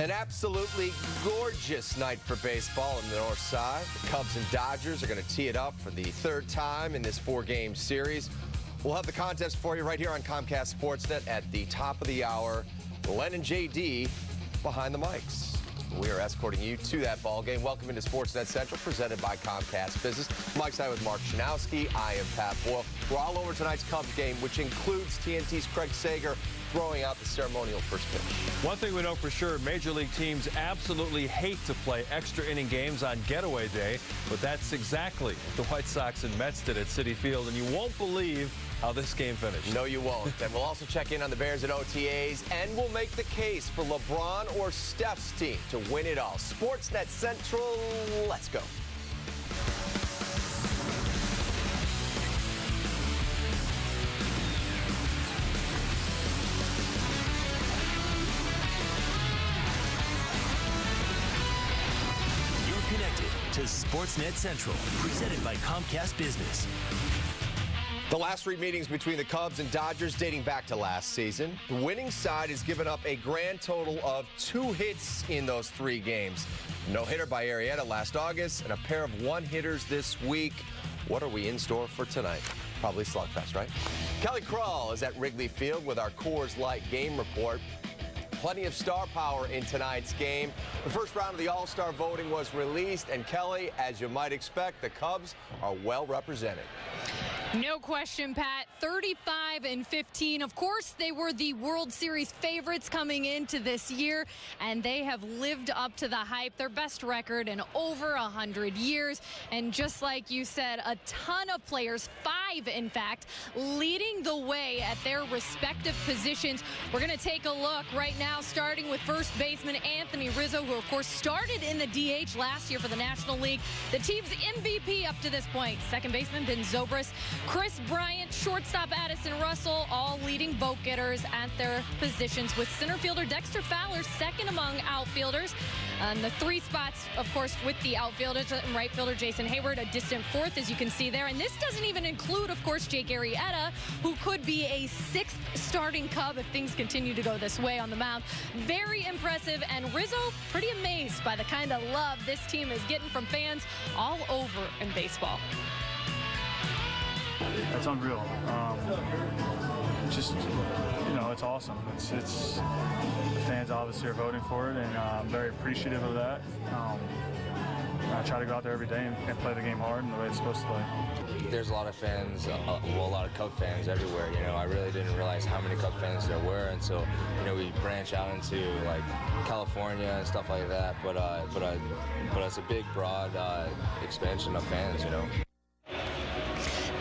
An absolutely gorgeous night for baseball in the North Side. The Cubs and Dodgers are going to tee it up for the third time in this four-game series. We'll have the contest for you right here on Comcast SportsNet at the top of the hour. Len and JD behind the mics. We are escorting you to that ball game. Welcome into SportsNet Central, presented by Comcast Business. Mike's side with Mark Shanowski. I am Pat Boyle. We're all over tonight's Cubs game, which includes TNT's Craig Sager throwing out the ceremonial first pitch. One thing we know for sure, Major League teams absolutely hate to play extra inning games on getaway day, but that's exactly what the White Sox and Mets did at Citi Field, and you won't believe how this game finished. No, you won't. And we'll also check in on the Bears at OTAs, and we'll make the case for LeBron or Steph's team to win it all. SportsNet Central, let's go. You're connected to SportsNet Central, presented by Comcast Business. The last three meetings between the Cubs and Dodgers dating back to last season. The winning side has given up a grand total of 2 hits in those 3 games. No-hitter by Arrieta last August and a pair of one-hitters this week. What are we in store for tonight? Probably slugfest, right? Kelly Krull is at Wrigley Field with our Coors Light game report. Plenty of star power in tonight's game. The first round of the All-Star voting was released, and Kelly, as you might expect, the Cubs are well represented. No question, Pat. 35-15. Of course, they were the World Series favorites coming into this year, and they have lived up to the hype. Their best record in over 100 years. And just like you said, a ton of players, 5 in fact, leading the way at their respective positions. We're going to take a look right now, starting with first baseman Anthony Rizzo, who of course started in the DH last year for the National League. The team's MVP up to this point. Second baseman Ben Zobrist. Kris Bryant, shortstop Addison Russell, all leading vote getters at their positions, with center fielder Dexter Fowler second among outfielders. The 3 spots, of course, with the outfielders, and right fielder Jason Hayward, a distant 4th, as you can see there. And this doesn't even include, of course, Jake Arrieta, who could be a 6th starting Cub if things continue to go this way on the mound. Very impressive, and Rizzo pretty amazed by the kind of love this team is getting from fans all over in baseball. It's unreal. Just, you know, it's awesome. It's the fans obviously are voting for it, and I'm very appreciative of that. I try to go out there every day and play the game hard and the way it's supposed to play. There's a lot of fans, a lot of Cub fans everywhere. You know, I really didn't realize how many Cub fans there were until, you know, we branch out into like California and stuff like that. But it's a big, broad expansion of fans, you know.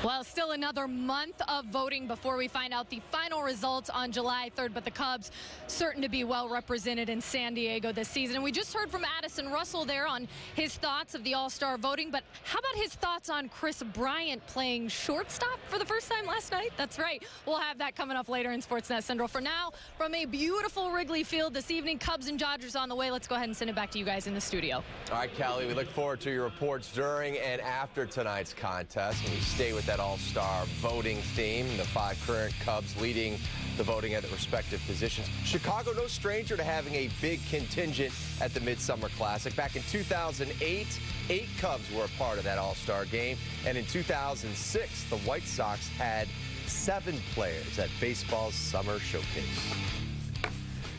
Well, still another month of voting before we find out the final results on July 3rd, but the Cubs certain to be well represented in San Diego this season. And we just heard from Addison Russell there on his thoughts of the All-Star voting, but how about his thoughts on Kris Bryant playing shortstop for the first time last night? That's right. We'll have that coming up later in SportsNet Central. For now, from a beautiful Wrigley Field this evening, Cubs and Dodgers on the way. Let's go ahead and send it back to you guys in the studio. All right, Kelly, we look forward to your reports during and after tonight's contest. And we stay with that All-Star voting theme. The 5 current Cubs leading the voting at the respective positions. Chicago, no stranger to having a big contingent at the Midsummer Classic. Back in 2008, 8 Cubs were a part of that All-Star game. And in 2006, the White Sox had 7 players at baseball's Summer Showcase.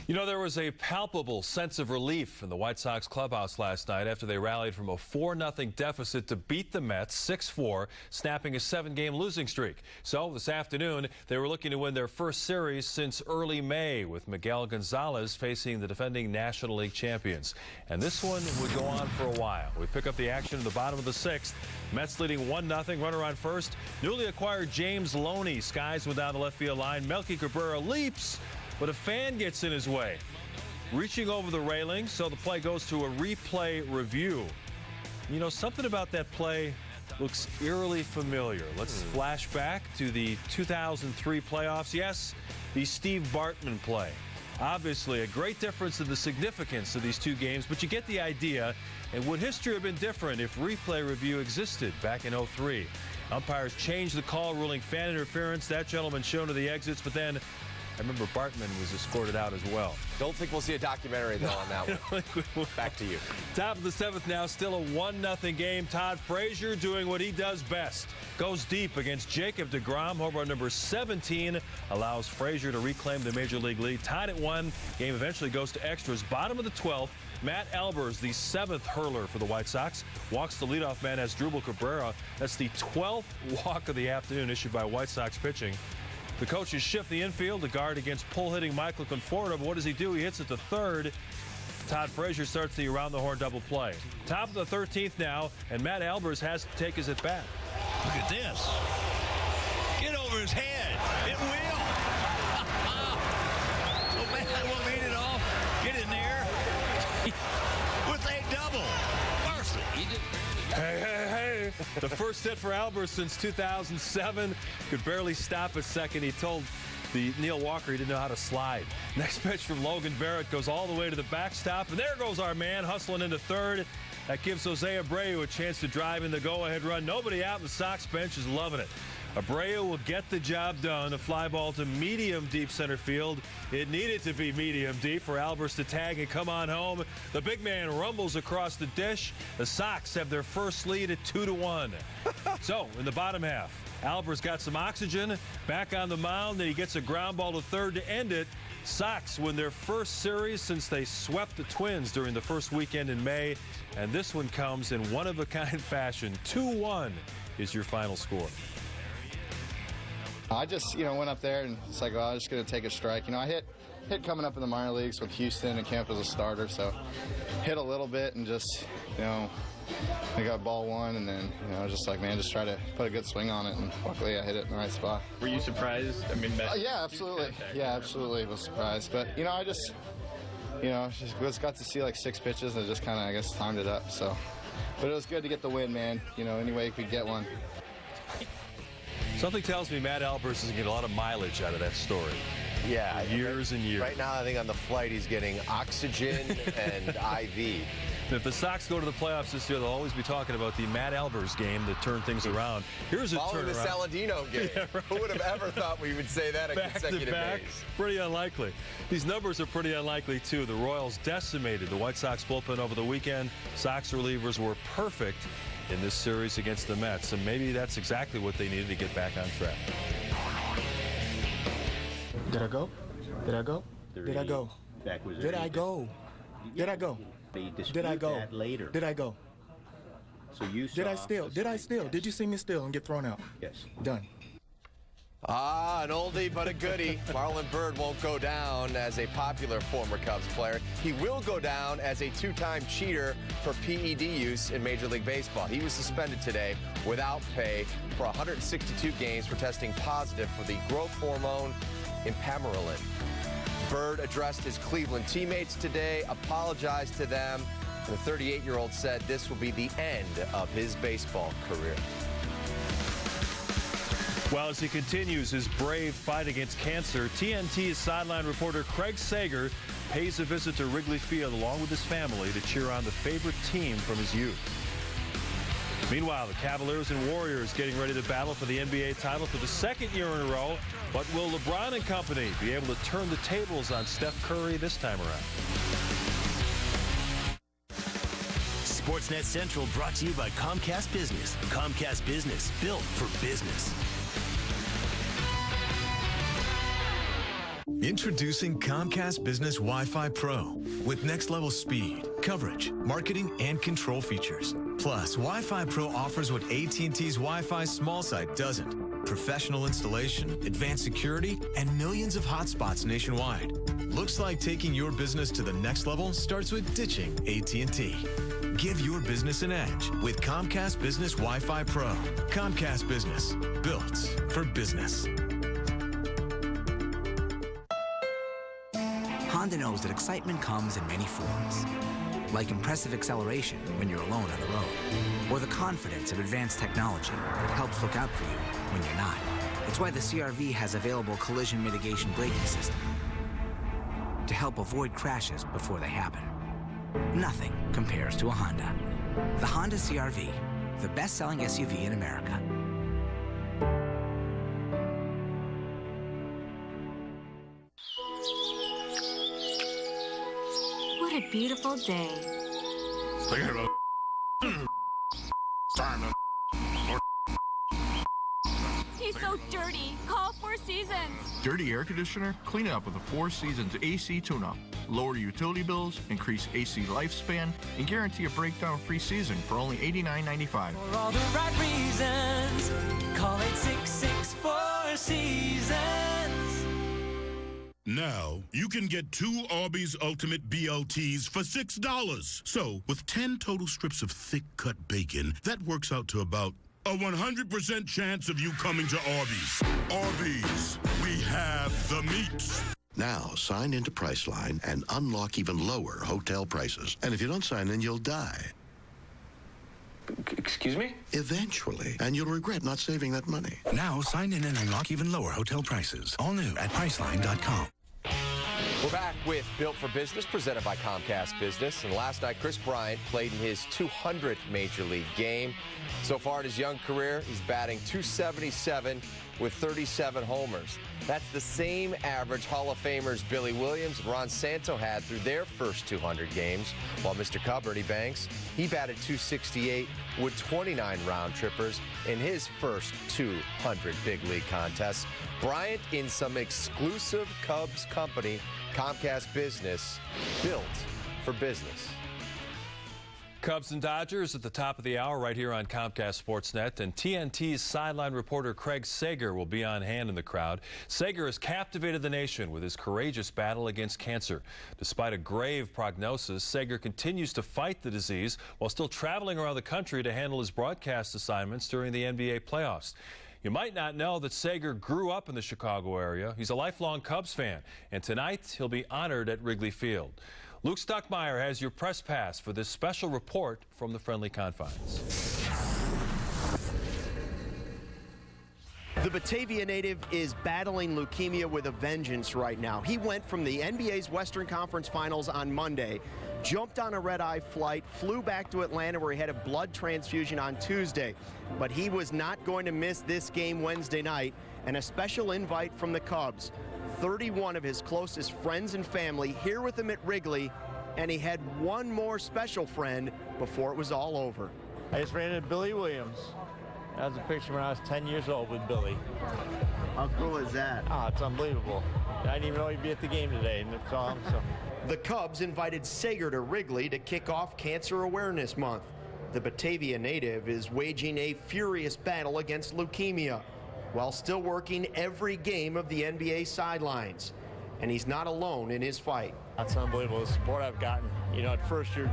You know, there was a palpable sense of relief in the White Sox clubhouse last night after they rallied from a 4-0 deficit to beat the Mets 6-4, snapping a 7-game losing streak. So this afternoon, they were looking to win their first series since early May, with Miguel Gonzalez facing the defending National League champions. And this one would go on for a while. We pick up the action in the bottom of the 6th. Mets leading 1-0, runner on first. Newly acquired James Loney skies one down the left field line. Melky Cabrera leaps, but a fan gets in his way, reaching over the railing, so the play goes to a replay review. You know, something about that play looks eerily familiar. Let's flash back to the 2003 playoffs. Yes, the Steve Bartman play. Obviously, a great difference in the significance of these 2 games, but you get the idea. And would history have been different if replay review existed back in '03? Umpires changed the call, ruling fan interference. That gentleman shown to the exits, but then I remember Bartman was escorted out as well. Don't think we'll see a documentary, though, on that one. Back to you. Top of the 7th now, still a 1-0 game. Todd Frazier doing what he does best. Goes deep against Jacob deGrom. Home run number 17 allows Frazier to reclaim the Major League lead. Tied at 1. Game eventually goes to extras. Bottom of the 12th. Matt Albers, the 7th hurler for the White Sox, walks the leadoff man as Drupal Cabrera. That's the 12th walk of the afternoon issued by White Sox pitching. The coaches shift the infield to guard against pull-hitting Michael Conforto, but what does he do? He hits it to third. Todd Frazier starts the around-the-horn double play. Top of the 13th now, and Matt Albers has to take his at-bat. Look at this. Get over his head. It will. Oh, man, I won't lead it off. Get in there. With a double. Mercy. Hey. The first hit for Albers since 2007. Could barely stop at second. He told the Neil Walker he didn't know how to slide. Next pitch from Logan Barrett goes all the way to the backstop. And there goes our man hustling into third. That gives Jose Abreu a chance to drive in the go-ahead run. Nobody out in the Sox bench is loving it. Abreu will get the job done. A fly ball to medium deep center field. It needed to be medium deep for Albers to tag and come on home. The big man rumbles across the dish. The Sox have their first lead at 2-1. So in the bottom half, Albers got some oxygen. Back on the mound, and he gets a ground ball to third to end it. Sox win their first series since they swept the Twins during the first weekend in May. And this one comes in one-of-a-kind fashion. 2-1 is your final score. I just, went up there and it's like, well, I'm just going to take a strike. I hit coming up in the minor leagues with Houston and camp as a starter, so hit a little bit and just, I got ball one, and then, I was just like, man, just try to put a good swing on it, and luckily I hit it in the right spot. Were you surprised? I mean, yeah, absolutely. Yeah, absolutely was surprised. But, I just, just got to see like 6 pitches and just kind of, I guess, timed it up. So, but it was good to get the win, man. Any way you could get one. Something tells me Matt Albers is going to get a lot of mileage out of that story. Yeah. Years and years. Right now, I think on the flight, he's getting oxygen and IV. If the Sox go to the playoffs this year, they'll always be talking about the Matt Albers game that turned things around. Here's a Following the Saladino game. Yeah, right. Who would have ever thought we would say that in consecutive days? Pretty unlikely. These numbers are pretty unlikely, too. The Royals decimated the White Sox bullpen over the weekend. Sox relievers were perfect in this series against the Mets, and maybe that's exactly what they needed to get back on track. Did I go? Did I go? Did I go? Did I go? Did I go? Did I go? Later. Did I go? So you Did I steal? Did I steal? Did you see me steal and get thrown out? Yes. Done. An oldie but a goodie. Marlon Byrd won't go down as a popular former Cubs player. He will go down as a 2-time cheater for PED use in Major League Baseball. He was suspended today without pay for 162 games for testing positive for the growth hormone Impamorelin. Byrd addressed his Cleveland teammates today, apologized to them, and the 38-year-old said this will be the end of his baseball career. Well, as he continues his brave fight against cancer, TNT's sideline reporter Craig Sager pays a visit to Wrigley Field along with his family to cheer on the favorite team from his youth. Meanwhile, the Cavaliers and Warriors getting ready to battle for the NBA title for the 2nd year in a row. But will LeBron and company be able to turn the tables on Steph Curry this time around? SportsNet Central brought to you by Comcast Business. Comcast Business, built for business. Introducing Comcast Business Wi-Fi Pro with next-level speed, coverage, marketing, and control features. Plus, Wi-Fi Pro offers what AT&T's Wi-Fi small site doesn't. Professional installation, advanced security, and millions of hotspots nationwide. Looks like taking your business to the next level starts with ditching AT&T. Give your business an edge with Comcast Business Wi-Fi Pro. Comcast Business, built for business. Honda knows that excitement comes in many forms, like impressive acceleration when you're alone on the road, or the confidence of advanced technology that helps look out for you when you're not. It's why the CR-V has available collision mitigation braking system to help avoid crashes before they happen. Nothing compares to a Honda. The Honda CR-V, the best-selling SUV in America. What a beautiful day. He's so dirty. Call Four Seasons. Dirty air conditioner? Clean it up with a Four Seasons AC tune-up. Lower utility bills, increase AC lifespan, and guarantee a breakdown-free season for only $89.95. For all the right reasons, call 866-4 Seasons. Now, you can get 2 Arby's Ultimate BLTs for $6. So, with 10 total strips of thick-cut bacon, that works out to about a 100% chance of you coming to Arby's. Arby's, we have the meats. Now, sign into Priceline and unlock even lower hotel prices. And if you don't sign in, you'll die. Excuse me? Eventually. And you'll regret not saving that money. Now, sign in and unlock even lower hotel prices. All new at Priceline.com. We're back with Built for Business, presented by Comcast Business. And last night, Kris Bryant played in his 200th Major League game. So far in his young career, he's batting .277 with 37 homers. That's the same average Hall of Famers Billy Williams and Ron Santo had through their first 200 games. While Mr. Cub, Ernie Banks, he batted .268 with 29 round trippers in his first 200 big league contests. Bryant in some exclusive Cubs company, Comcast Business, built for business. Cubs and Dodgers at the top of the hour right here on Comcast SportsNet. And TNT's sideline reporter Craig Sager will be on hand in the crowd. Sager has captivated the nation with his courageous battle against cancer. Despite a grave prognosis, Sager continues to fight the disease while still traveling around the country to handle his broadcast assignments during the NBA playoffs. You might not know that Sager grew up in the Chicago area. He's a lifelong Cubs fan, and tonight he'll be honored at Wrigley Field. Luke Stuckmeyer has your press pass for this special report from the friendly confines. The Batavia native is battling leukemia with a vengeance right now. He went from the NBA's Western Conference Finals on Monday, jumped on a red-eye flight, flew back to Atlanta where he had a blood transfusion on Tuesday. But he was not going to miss this game Wednesday night, and a special invite from the Cubs. 31 of his closest friends and family here with him at Wrigley, and he had one more special friend before it was all over. I just ran into Billy Williams. That was a picture when I was 10 years old with Billy. How cool is that? Oh, it's unbelievable. I didn't even know he'd be at the game today, and it's all. So. The Cubs invited Sager to Wrigley to kick off Cancer Awareness Month. The Batavia native is waging a furious battle against leukemia while still working every game of the NBA sidelines. And he's not alone in his fight. That's unbelievable, the support I've gotten. You know, at first you're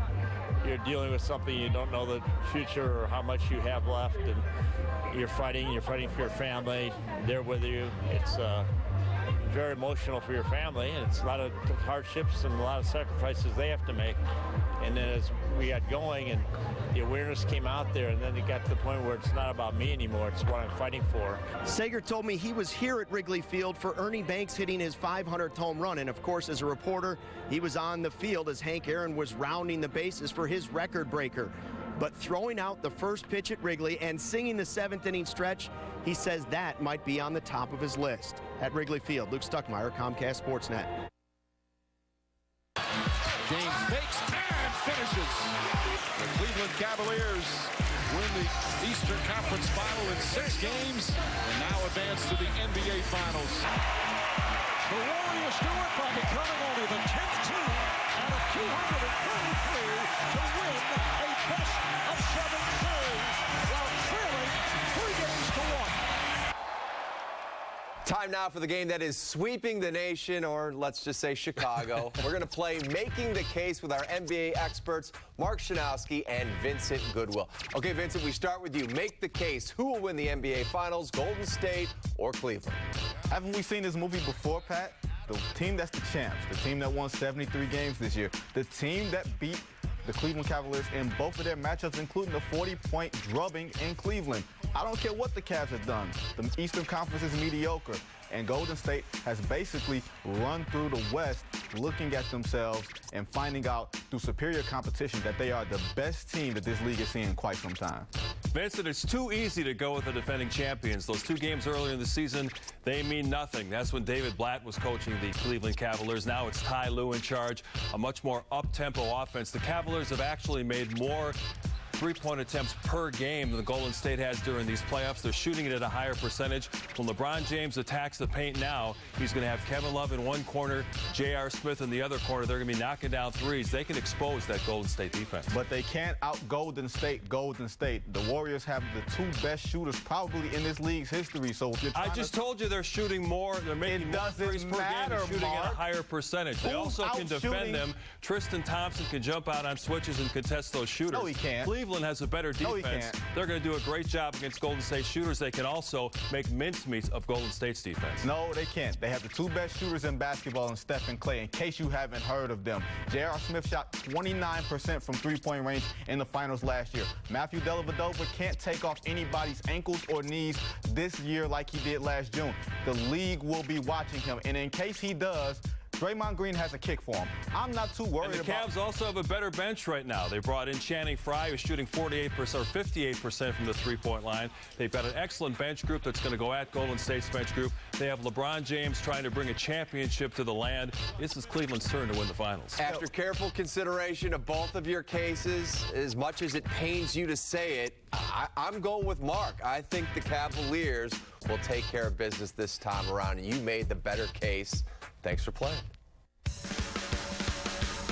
dealing with something you don't know the future or how much you have left, and you're fighting for your family. They're with you. It's very emotional for your family, and it's a lot of hardships and a lot of sacrifices they have to make. And then as we got going and the awareness came out there, and then it got to the point where it's not about me anymore, it's what I'm fighting for. Sager told me he was here at Wrigley Field for Ernie Banks hitting his 500th home run, and of course as a reporter he was on the field as Hank Aaron was rounding the bases for his record breaker. But throwing out the first pitch at Wrigley and singing the 7th inning stretch, he says that might be on the top of his list. At Wrigley Field, Luke Stuckmeyer, Comcast SportsNet. James fakes and finishes. The Cleveland Cavaliers win the Eastern Conference Final in 6 games and now advance to the NBA Finals. The Warriors do it by becoming only the 10th team out of 233 to win a best-of-7 series while trailing 3 games to 1. Time now for the game that is sweeping the nation, or let's just say Chicago. We're going to play Making the Case with our NBA experts, Mark Shanowski and Vincent Goodwill. Okay, Vincent, we start with you. Make the case. Who will win the NBA Finals, Golden State or Cleveland? Haven't we seen this movie before, Pat? The team that's the champs, the team that won 73 games this year, the team that beat the Cleveland Cavaliers in both of their matchups, including the 40-point drubbing in Cleveland. I don't care what the Cavs have done. The Eastern Conference is mediocre, and Golden State has basically run through the West looking at themselves and finding out through superior competition that they are the best team that this league has seen in quite some time. Vincent, it's too easy to go with the defending champions. Those 2 games earlier in the season, they mean nothing. That's when David Blatt was coaching the Cleveland Cavaliers. Now it's Ty Lue in charge. A much more up-tempo offense. The Cavaliers have actually made more three-point attempts per game than the Golden State has during these playoffs. They're shooting it at a higher percentage. When LeBron James attacks the paint now, he's going to have Kevin Love in one corner, J.R. Smith in the other corner. They're going to be knocking down threes. They can expose that Golden State defense. But they can't out Golden State. The Warriors have the 2 best shooters probably in this league's history. So if you're I just told you they're shooting more. They're making more threes per game and shooting at a higher percentage. They also can defend them. Tristan Thompson can jump out on switches and contest those shooters. No, he can't. Cleveland has a better defense. No, he can't. They're going to do a great job against Golden State shooters. They can also make mincemeat of Golden State's defense. No, they can't. They have the 2 best shooters in basketball in Steph and Clay, in case you haven't heard of them. J.R. Smith shot 29% from three-point range in the finals last year. Matthew Dellavedova can't take off anybody's ankles or knees this year like he did last June. The league will be watching him, and in case he does, Draymond Green has a kick for him. I'm not too worried about. And the Cavs also have a better bench right now. They brought in Channing Frye, who's shooting 48% or 58% from the three-point line. They've got an excellent bench group that's going to go at Golden State's bench group. They have LeBron James trying to bring a championship to the land. This is Cleveland's turn to win the finals. After careful consideration of both of your cases, as much as it pains you to say it, I'm going with Mark. I think the Cavaliers will take care of business this time around, and you made the better case. Thanks for playing.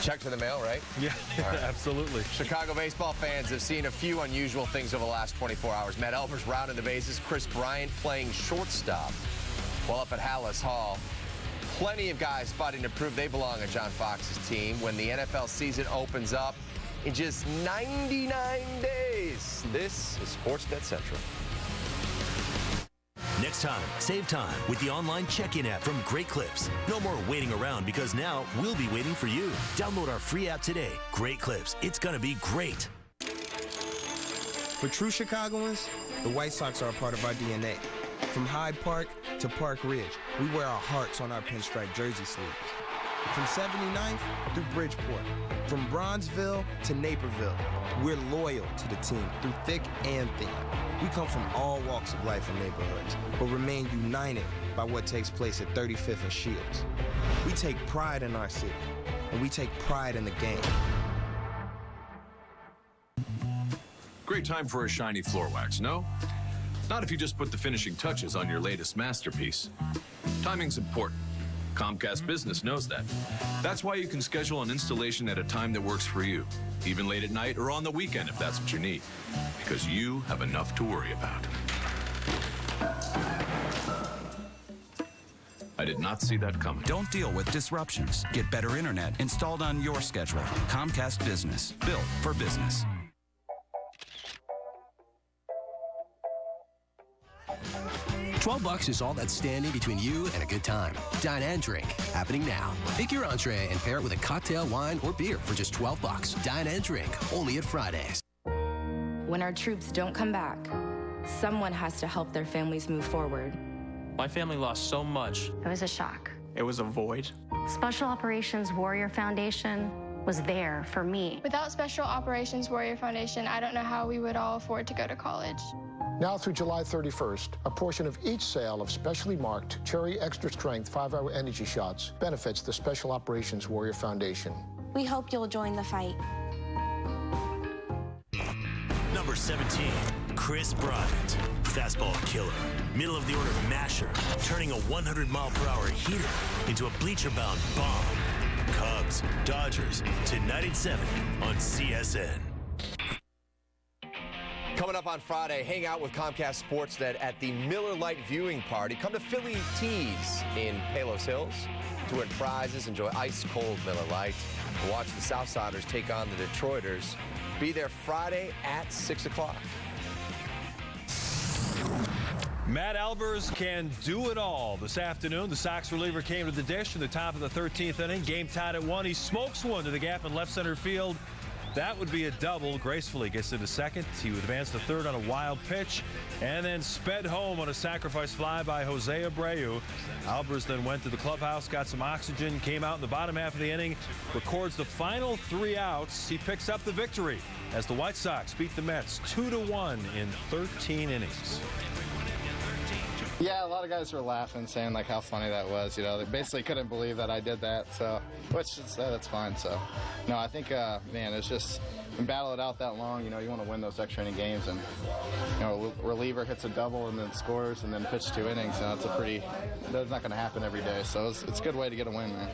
Checks in the mail, right? Yeah, right. Absolutely. Chicago baseball fans have seen a few unusual things over the last 24 hours. Matt Elvers rounding the bases, Kris Bryant playing shortstop while up at Hallis Hall. Plenty of guys fighting to prove they belong on John Fox's team when the NFL season opens up in just 99 days. This is SportsNet Central. Next time, save time with the online check-in app from Great Clips. No more waiting around because now we'll be waiting for you. Download our free app today. Great Clips. It's going to be great. For true Chicagoans, the White Sox are a part of our DNA. From Hyde Park to Park Ridge, we wear our hearts on our pinstripe jersey sleeves. From 79th through Bridgeport, from Bronzeville to Naperville, we're loyal to the team through thick and thin. We come from all walks of life and neighborhoods, but remain united by what takes place at 35th and Shields. We take pride in our city, and we take pride in the game. Great time for a shiny floor wax, no? Not if you just put the finishing touches on your latest masterpiece. Timing's important. Comcast Business knows that. That's why you can schedule an installation at a time that works for you, even late at night or on the weekend if that's what you need, because you have enough to worry about. I did not see that coming. Don't deal with disruptions. Get better internet installed on your schedule. Comcast Business, built for business. $12 is all that's standing between you and a good time. Dine and drink, happening now. Pick your entree and pair it with a cocktail, wine, or beer for just $12. Dine and drink, only at Fridays. When our troops don't come back, someone has to help their families move forward. My family lost so much. It was a shock. It was a void. Special Operations Warrior Foundation was there for me. Without Special Operations Warrior Foundation, I don't know how we would all afford to go to college. Now through July 31st, a portion of each sale of specially marked Cherry Extra Strength 5-Hour Energy Shots benefits the Special Operations Warrior Foundation. We hope you'll join the fight. Number 17, Kris Bryant. Fastball killer, middle of the order masher, turning a 100-mile-per-hour heater into a bleacher-bound bomb. Cubs, Dodgers, tonight at 7 on CSN. Coming up on Friday, hang out with Comcast Sportsnet at the Miller Lite viewing party. Come to Philly Tees in Palos Hills to win prizes, enjoy ice-cold Miller Lite, and watch the Southsiders take on the Detroiters. Be there Friday at 6 o'clock. Matt Elvers can do it all. This afternoon, the Sox reliever came to the dish in the top of the 13th inning. Game tied at 1. He smokes one to the gap in left center field. That would be a double. Gracefully gets into second. He would advance to third on a wild pitch and then sped home on a sacrifice fly by Jose Abreu. Albers then went to the clubhouse, got some oxygen, came out in the bottom half of the inning, records the final 3 outs. He picks up the victory as the White Sox beat the Mets 2-1 in 13 innings. Yeah, a lot of guys were laughing, saying like how funny that was. You know, they basically couldn't believe that I did that. So, which is, that's fine. So, no, I think, man, it's just when battle it out that long. You know, you want to win those extra inning games, and you know, reliever hits a double and then scores and then pitch 2 innings. You know, it's a pretty. That's not going to happen every day. So it's a good way to get a win, man.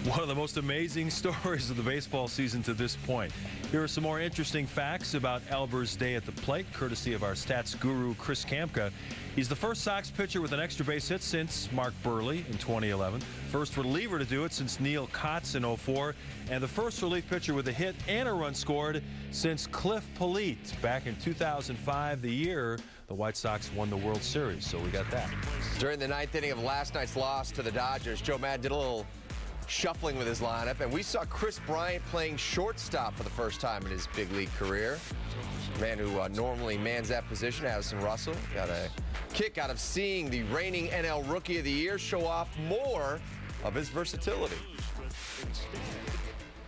One of the most amazing stories of the baseball season to this point. Here are some more interesting facts about Albers' day at the plate, courtesy of our stats guru, Chris Kamka. He's the first Sox pitcher with an extra base hit since Mark Burley in 2011, first reliever to do it since Neil Kotz in 2004, and the first relief pitcher with a hit and a run scored since Cliff Polite back in 2005, the year the White Sox won the World Series. So we got that. During the 9th inning of last night's loss to the Dodgers, Joe Madden did a little shuffling with his lineup, and we saw Kris Bryant playing shortstop for the first time in his big league career. Man who normally mans that position, Addison Russell, got a kick out of seeing the reigning NL Rookie of the Year show off more of his versatility.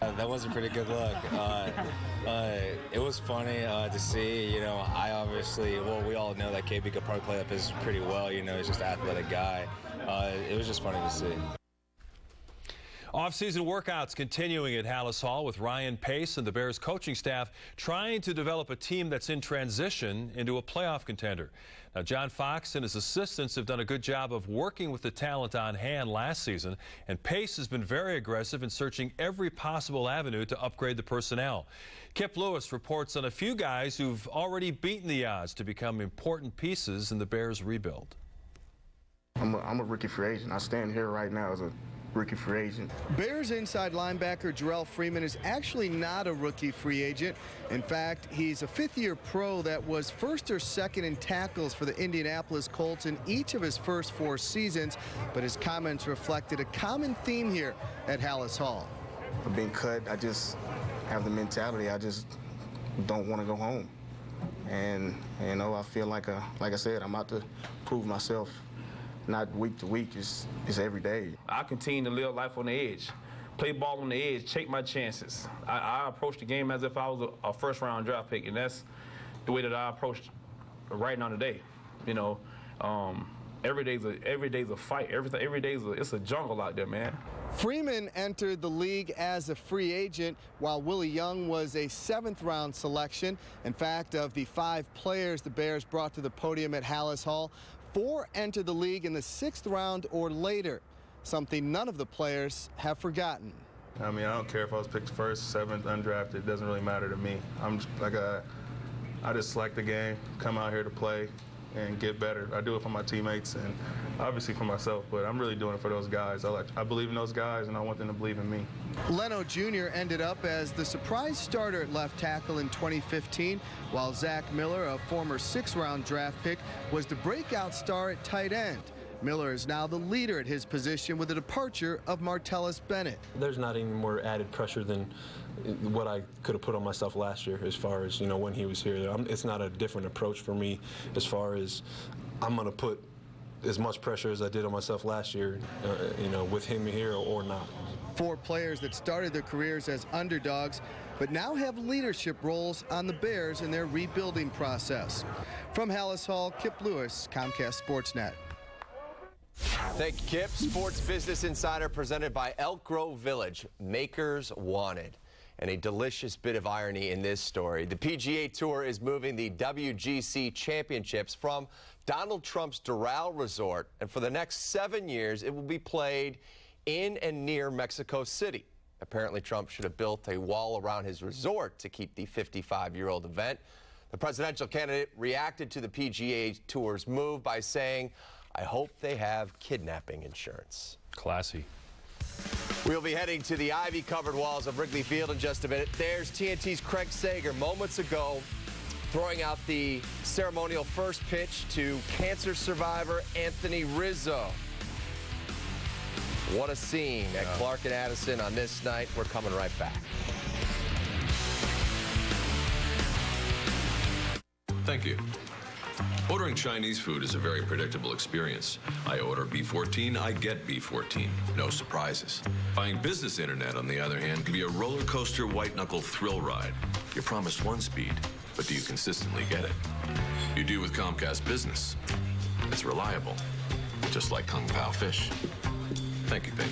That was a pretty good look. It was funny to see. You know, I obviously, well, we all know that KB could probably play up his pretty well. You know, he's just an athletic guy. It was just funny to see. Off-season workouts continuing at Hallis Hall with Ryan Pace and the Bears coaching staff trying to develop a team that's in transition into a playoff contender. Now, John Fox and his assistants have done a good job of working with the talent on hand last season, and Pace has been very aggressive in searching every possible avenue to upgrade the personnel. Kip Lewis reports on a few guys who've already beaten the odds to become important pieces in the Bears rebuild. I'm a rookie free agent. I stand here right now as a rookie free agent. Bears inside linebacker Jarrell Freeman is actually not a rookie free agent. In fact, he's a 5th-year pro that was first or second in tackles for the Indianapolis Colts in each of his first 4 seasons, but his comments reflected a common theme here at Hallis Hall. I've been cut. I just have the mentality. I just don't want to go home. And, you know, I feel like I said, I'm out to prove myself. Not week to week, it's every day. I continue to live life on the edge, play ball on the edge, take my chances. I approach the game as if I was a first-round draft pick, and that's the way that I approached right now today. You know, every day's a fight. Every day it's a jungle out there, man. Freeman entered the league as a free agent, while Willie Young was a 7th-round selection. In fact, of the 5 players the Bears brought to the podium at Hallis Hall, 4 entered the league in the 6th round or later, something none of the players have forgotten. I mean, I don't care if I was picked first, 7th, undrafted. It doesn't really matter to me. I'm just like I just like the game, come out here to play and get better. I do it for my teammates and obviously for myself, but I'm really doing it for those guys. I believe in those guys, and I want them to believe in me. Leno Jr. ended up as the surprise starter at left tackle in 2015, while Zach Miller, a former 6th-round draft pick, was the breakout star at tight end. Miller is now the leader at his position with the departure of Martellus Bennett. There's not any more added pressure than what I could have put on myself last year as far as, you know, when he was here. It's not a different approach for me as far as I'm going to put as much pressure as I did on myself last year, you know, with him here or not. 4 players that started their careers as underdogs but now have leadership roles on the Bears in their rebuilding process. From Hallis Hall, Kip Lewis, Comcast SportsNet. Thank you, Kip. Sports Business Insider presented by Elk Grove Village. Makers wanted. And a delicious bit of irony in this story. The PGA Tour is moving the WGC Championships from Donald Trump's Doral Resort, and for the next 7 years, it will be played in and near Mexico City. Apparently, Trump should have built a wall around his resort to keep the 55-year-old event. The presidential candidate reacted to the PGA Tour's move by saying, "I hope they have kidnapping insurance." Classy. We'll be heading to the ivy-covered walls of Wrigley Field in just a minute. There's TNT's Craig Sager moments ago throwing out the ceremonial first pitch to cancer survivor Anthony Rizzo. What a scene at Clark and Addison on this night. We're coming right back. Thank you. Ordering Chinese food is a very predictable experience. I order B14, I get B14. No surprises. Buying business internet, on the other hand, can be a roller coaster white-knuckle thrill ride. You're promised one speed, but do you consistently get it? You do with Comcast Business. It's reliable, just like Kung Pao fish. Thank you, Pink.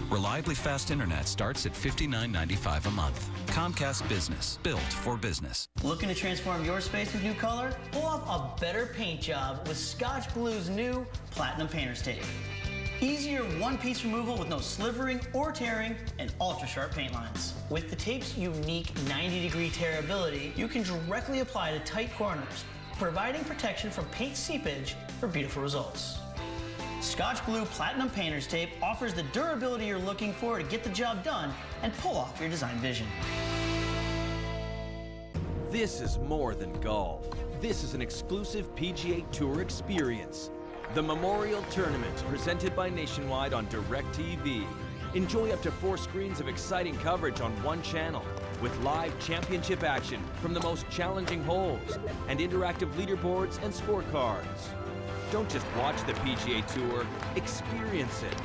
Reliably fast internet starts at $59.95 a month. Comcast Business, built for business. Looking to transform your space with new color? Pull off a better paint job with Scotch Blue's new Platinum Painter's Tape. Easier one-piece removal with no slivering or tearing and ultra-sharp paint lines. With the tape's unique 90-degree tearability, you can directly apply to tight corners, providing protection from paint seepage for beautiful results. Scotch Blue Platinum Painter's Tape offers the durability you're looking for to get the job done and pull off your design vision. This is more than golf. This is an exclusive PGA Tour experience. The Memorial Tournament, presented by Nationwide on DirecTV. Enjoy up to 4 screens of exciting coverage on one channel, with live championship action from the most challenging holes, and interactive leaderboards and scorecards. Don't just watch the PGA Tour, experience it.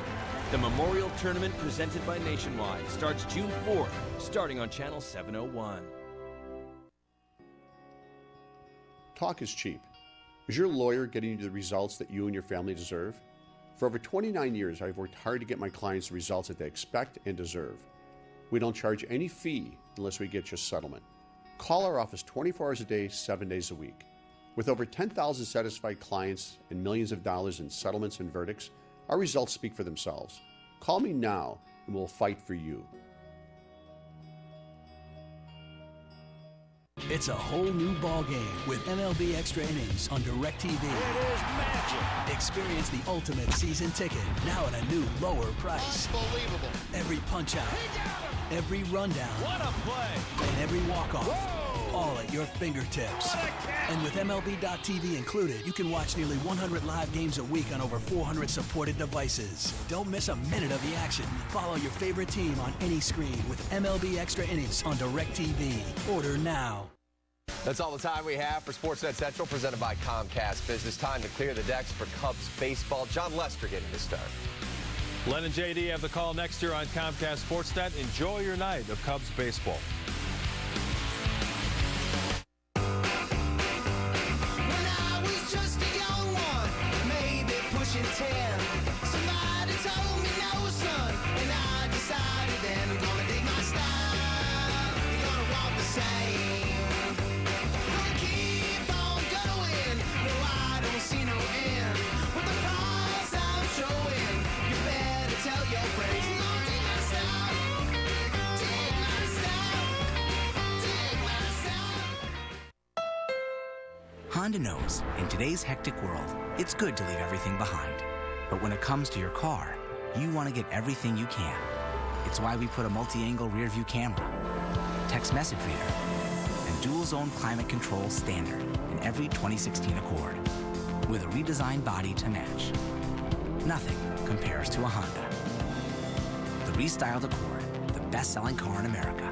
The Memorial Tournament, presented by Nationwide, starts June 4th, starting on Channel 701. Talk is cheap. Is your lawyer getting you the results that you and your family deserve? For over 29 years, I've worked hard to get my clients the results that they expect and deserve. We don't charge any fee unless we get your settlement. Call our office 24 hours a day, 7 days a week. With over 10,000 satisfied clients and millions of dollars in settlements and verdicts, our results speak for themselves. Call me now and we'll fight for you. It's a whole new ballgame with MLB Extra Innings on DirecTV. It is magic. Experience the ultimate season ticket, now at a new lower price. Unbelievable. Every punch-out, every rundown, what a play, and every walk-off. All at your fingertips. And with MLB.TV included, you can watch nearly 100 live games a week on over 400 supported devices. Don't miss a minute of the action. Follow your favorite team on any screen with MLB Extra Innings on DirecTV. Order now. That's all the time we have for SportsNet Central, presented by Comcast Business. Time to clear the decks for Cubs baseball. John Lester getting the start. Len and JD have the call next year on Comcast Sportsnet. Enjoy your night of Cubs baseball. Somebody told me no, son, and I decided then I'm gonna dig my style. You're gonna walk the same. Gonna keep on going. No, I don't see no end. With the prize I'm showing, you better tell your friends. You're gonna dig my style. Dig my style. Dig my style. Honda knows in today's hectic world, it's good to leave everything behind. But when it comes to your car, you want to get everything you can. It's why we put a multi-angle rear view camera, text message reader, and dual zone climate control standard in every 2016 Accord, with a redesigned body to match. Nothing compares to a Honda. The restyled Accord, the best-selling car in America.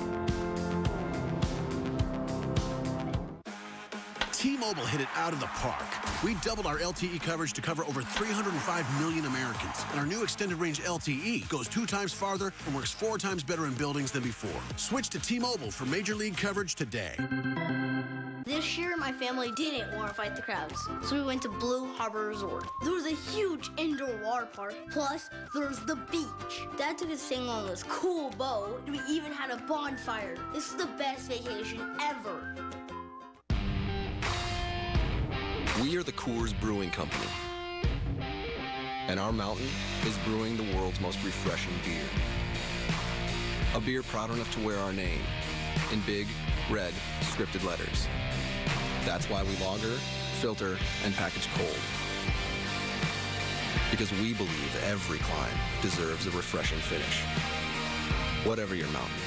T-Mobile hit it out of the park. We doubled our LTE coverage to cover over 305 million Americans. And our new extended range LTE goes 2 times farther and works 4 times better in buildings than before. Switch to T-Mobile for major league coverage today. This year, my family didn't want to fight the crowds, so we went to Blue Harbor Resort. There was a huge indoor water park, plus there was the beach. Dad took us sailing on this cool boat, and we even had a bonfire. This is the best vacation ever. We are the Coors Brewing Company, and our mountain is brewing the world's most refreshing beer. A beer proud enough to wear our name in big, red, scripted letters. That's why we lager, filter, and package cold. Because we believe every climb deserves a refreshing finish. Whatever your mountain,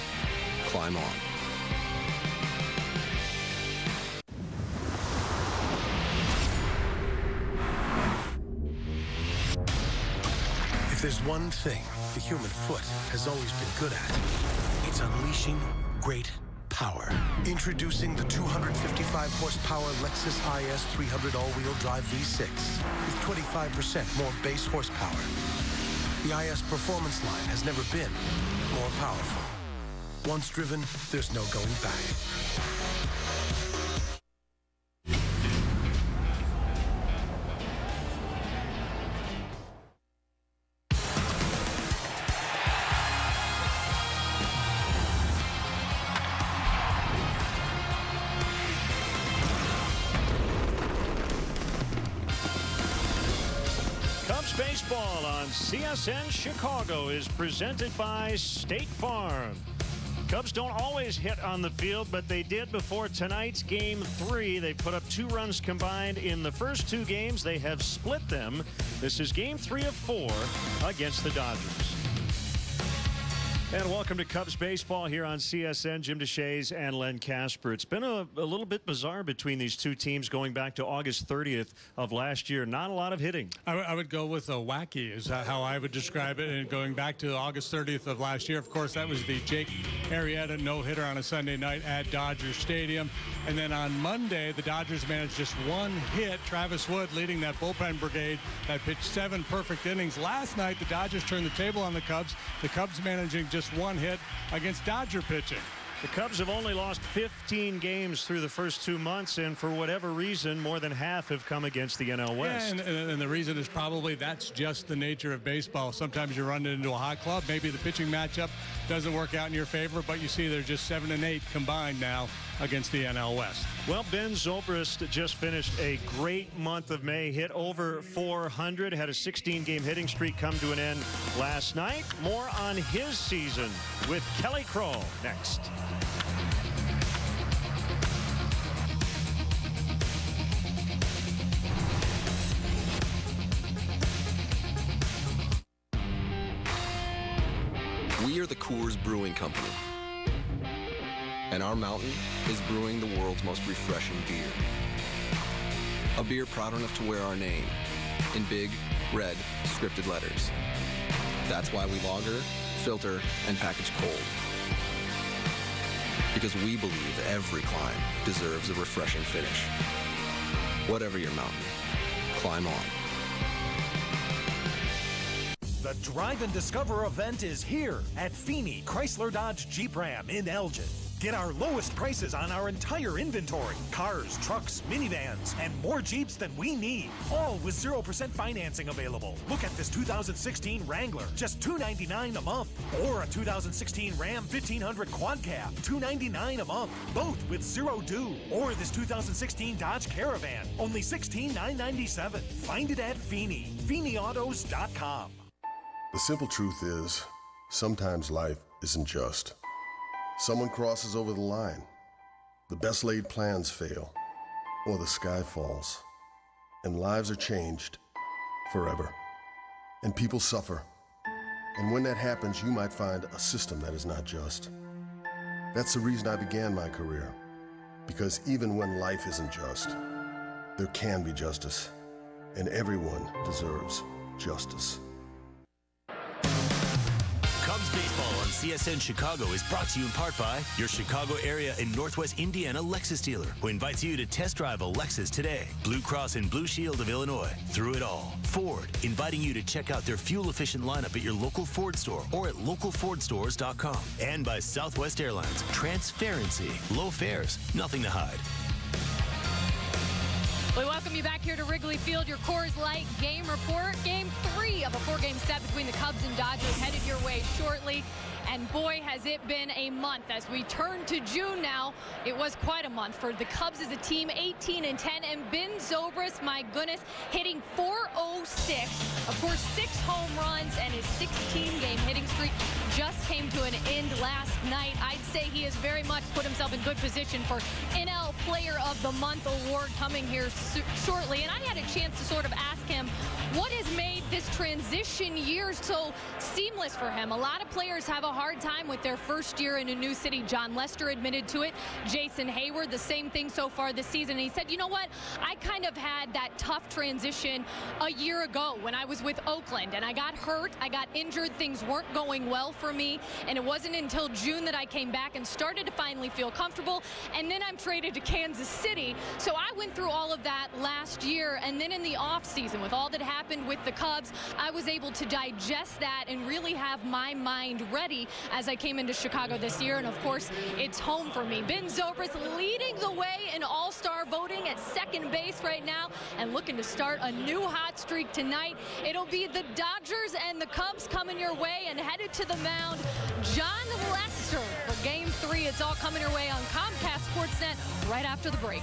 climb on. If there's one thing the human foot has always been good at, it's unleashing great power. Introducing the 255 horsepower Lexus IS 300 all-wheel drive V6 with 25% more base horsepower. The IS performance line has never been more powerful. Once driven, there's no going back. Baseball on CSN Chicago is presented by State Farm. Cubs don't always hit on the field, but they did before tonight's Game 3. They put up 2 runs combined in the first 2 games. They have split them. This is Game 3 of 4 against the Dodgers. And welcome to Cubs baseball here on CSN. Jim Deshaies and Len Casper. It's been a little bit bizarre between these two teams going back to August 30th of last year. Not a lot of hitting. I would go with a wacky is how I would describe it. And going back to August 30th of last year, of course, that was the Jake Arrieta no-hitter on a Sunday night at Dodger Stadium. And then on Monday, the Dodgers managed just 1 hit. Travis Wood leading that bullpen brigade that pitched 7 perfect innings. Last night, the Dodgers turned the table on the Cubs. The Cubs managing just 1 hit against Dodger pitching. The Cubs have only lost 15 games through the first 2 months, and for whatever reason, more than half have come against the NL West. Yeah, and the reason is probably that's just the nature of baseball. Sometimes you run into a hot club. Maybe the pitching matchup doesn't work out in your favor, but you see they're just 7 and 8 combined now against the NL West. Well, Ben Zobrist just finished a great month of May, hit over 400, had a 16-game hitting streak come to an end last night. More on his season with Kelly Kroll next. We are the Coors Brewing Company, and our mountain is brewing the world's most refreshing beer. A beer proud enough to wear our name in big, red, scripted letters. That's why we lager, filter, and package cold. Because we believe every climb deserves a refreshing finish. Whatever your mountain, climb on. The Drive and Discover event is here at Feeney Chrysler Dodge Jeep Ram in Elgin. Get our lowest prices on our entire inventory. Cars, trucks, minivans, and more Jeeps than we need. All with 0% financing available. Look at this 2016 Wrangler, just $299 a month. Or a 2016 Ram 1500 Quad Cab, $299 a month. Both with 0 due. Or this 2016 Dodge Caravan, only $16,997. Find it at Feeney. FeeneyAutos.com. The simple truth is, sometimes life isn't just. Someone crosses over the line, the best laid plans fail, or the sky falls, and lives are changed forever, and people suffer. And when that happens, you might find a system that is not just. That's the reason I began my career, because even when life isn't just, there can be justice, and everyone deserves justice. Cubs baseball on CSN Chicago is brought to you in part by your Chicago area and Northwest Indiana Lexus dealer, who invites you to test drive a Lexus today. Blue Cross and Blue Shield of Illinois, through it all. Ford, inviting you to check out their fuel-efficient lineup at your local Ford store or at localfordstores.com. And by Southwest Airlines, transparency, low fares, nothing to hide. We welcome you back here to Wrigley Field. Your Coors Light game report. Game 3 of a 4-game set between the Cubs and Dodgers headed your way shortly. And boy, has it been a month as we turn to June now. It was quite a month for the Cubs as a team, 18-10. And Ben Zobrist, my goodness, hitting .406. Of course, 6 home runs and his 16-game hitting streak just came to an end last night. I'd say he has very much put himself in good position for NL Player of the Month award coming here shortly. And I had a chance to sort of ask him what has made this transition year so seamless for him. A lot of players have a hard time with their first year in a new city. John Lester admitted to it. Jason Hayward, the same thing so far this season. And he said, you know what? I kind of had that tough transition a year ago when I was with Oakland and I got hurt. I got injured. Things weren't going well for me. And it wasn't until June June that I came back and started to finally feel comfortable, and then I'm traded to Kansas City. So I went through all of that last year, and then in the offseason, with all that happened with the Cubs, I was able to digest that and really have my mind ready as I came into Chicago this year. And of course, it's home for me. Ben Zobrist leading the way in All-Star voting at second base right now and looking to start a new hot streak tonight. It'll be the Dodgers and the Cubs coming your way, and headed to the mound, John Lester for Game 3. It's all coming your way on Comcast SportsNet right after the break.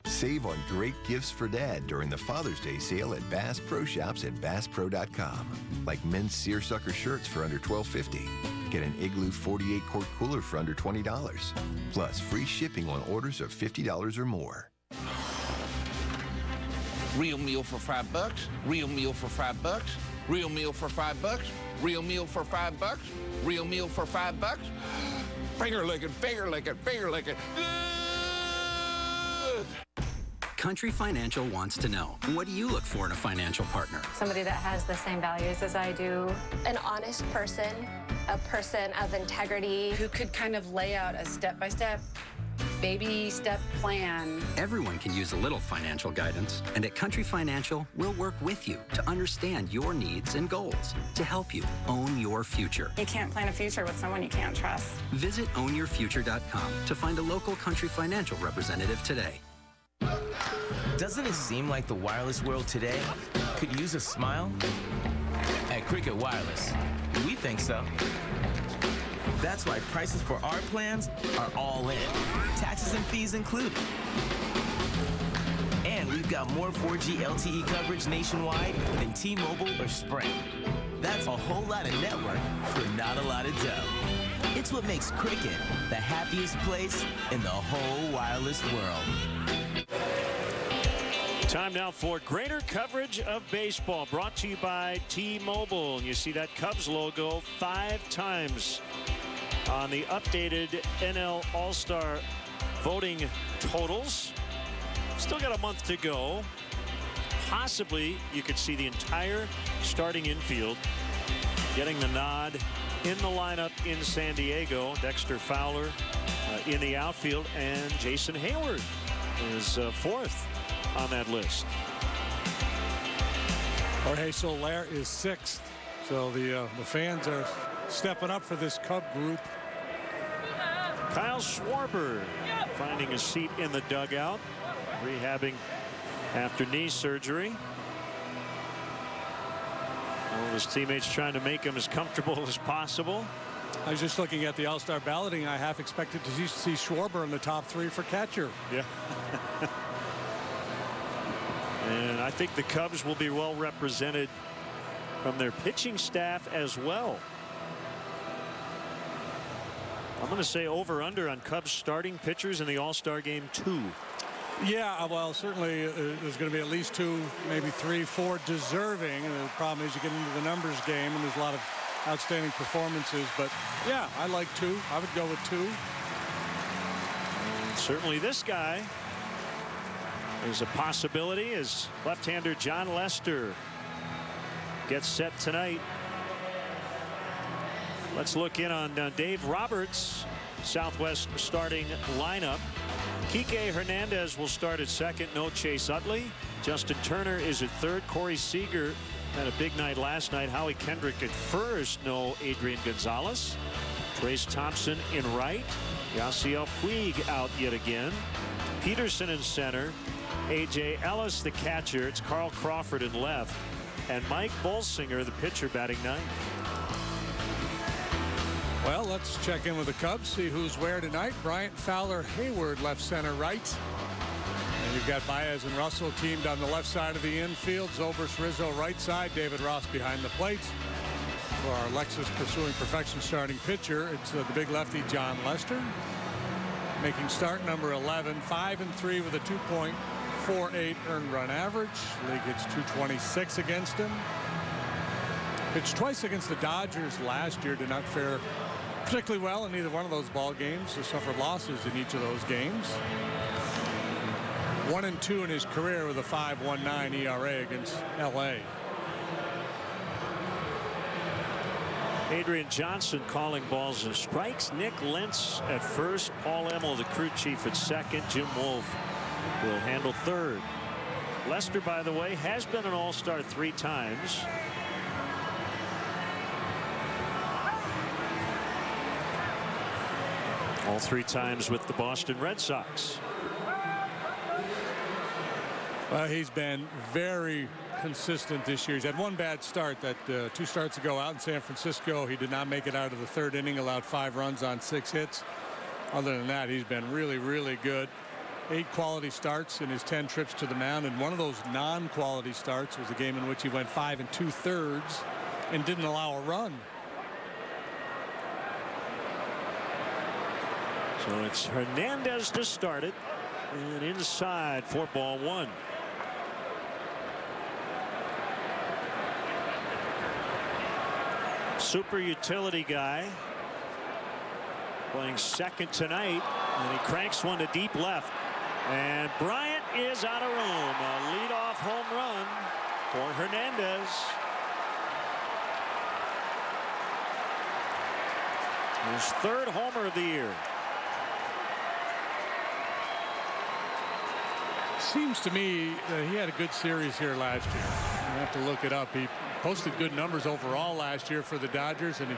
Save on great gifts for Dad during the Father's Day sale at Bass Pro Shops and BassPro.com. Like men's seersucker shirts for under $12.50. Get an Igloo 48-quart cooler for under $20. Plus free shipping on orders of $50 or more. Real meal for $5. Real meal for $5. Real meal for $5. Real meal for $5. Real meal for $5. Finger licking, finger licking, finger licking. Country Financial wants to know, what do you look for in a financial partner? Somebody that has the same values as I do. An honest person, a person of integrity. Who could kind of lay out a step-by-step, baby-step plan. Everyone can use a little financial guidance, and at Country Financial, we'll work with you to understand your needs and goals to help you own your future. You can't plan a future with someone you can't trust. Visit ownyourfuture.com to find a local Country Financial representative today. Doesn't it seem like the wireless world today could use a smile? At Cricket Wireless, we think so. That's why prices for our plans are all in, taxes and fees included. And we've got more 4G LTE coverage nationwide than T-Mobile or Sprint. That's a whole lot of network for not a lot of dough. It's what makes Cricket the happiest place in the whole wireless world. Time now for greater coverage of baseball, brought to you by T-Mobile. And you see that Cubs logo 5 times on the updated NL All-Star voting totals. Still got a month to go. Possibly you could see the entire starting infield getting the nod in the lineup in San Diego. Dexter Fowler in the outfield, and Jason Hayward is fourth on that list. Jorge Soler is 6th. So the fans are stepping up for this Cub group. Kyle Schwarber finding a seat in the dugout, rehabbing after knee surgery. All of his teammates trying to make him as comfortable as possible. I was just looking at the All-Star balloting. I half expected to see Schwarber in the top 3 for catcher. Yeah. And I think the Cubs will be well represented from their pitching staff as well. I'm going to say over/under on Cubs starting pitchers in the All-Star game 2. Yeah, well, certainly there's going to be at least 2, maybe 3, 4 deserving. And the problem is you get into the numbers game, and there's a lot of outstanding performances. But yeah, I like 2. I would go with 2. And certainly this guy is a possibility as left-hander John Lester gets set tonight. Let's look in on Dave Roberts' Southwest starting lineup. Kike Hernandez will start at second. No Chase Utley. Justin Turner is at third. Corey Seager had a big night last night. Howie Kendrick at first. No Adrian Gonzalez. Trace Thompson in right. Yasiel Puig out yet again. Peterson in center. A.J. Ellis the catcher. It's Carl Crawford in left. And Mike Bolsinger the pitcher batting ninth. Well, let's check in with the Cubs, see who's where tonight. Bryant, Fowler, Hayward left, center, right. And you've got Baez and Russell teamed on the left side of the infield. Zobrist, Rizzo right side. David Ross behind the plate. For our Lexus pursuing perfection starting pitcher, it's the big lefty John Lester. Making start number 11, 5-3 with a 2.48 earned run average. League hits 226 against him. Pitched twice against the Dodgers last year. Did not fare particularly well in either one of those ball games. He suffered losses in each of those games. 1-2 in his career with a 5.19 ERA against LA. Adrian Johnson calling balls and strikes. Nick Lentz at first. Paul Emmel, the crew chief, at second. Jim Wolf will handle third. Lester, by the way, has been an All-Star 3 times. All 3 times with the Boston Red Sox. Well, he's been very consistent this year. He's had one bad start that 2 starts ago out in San Francisco. He did not make it out of the 3rd inning, allowed 5 runs on 6 hits. Other than that, he's been really, really good. 8 quality starts in his 10 trips to the mound, and one of those non-quality starts was a game in which he went 5 2/3 and didn't allow a run. So it's Hernandez to start it, and inside for ball 1. Super utility guy playing second tonight, and he cranks one to deep left, and Bryant is out of room. A leadoff home run for Hernandez. His 3rd homer of the year. Seems to me that he had a good series here last year. You have to look it up. He posted good numbers overall last year for the Dodgers, and he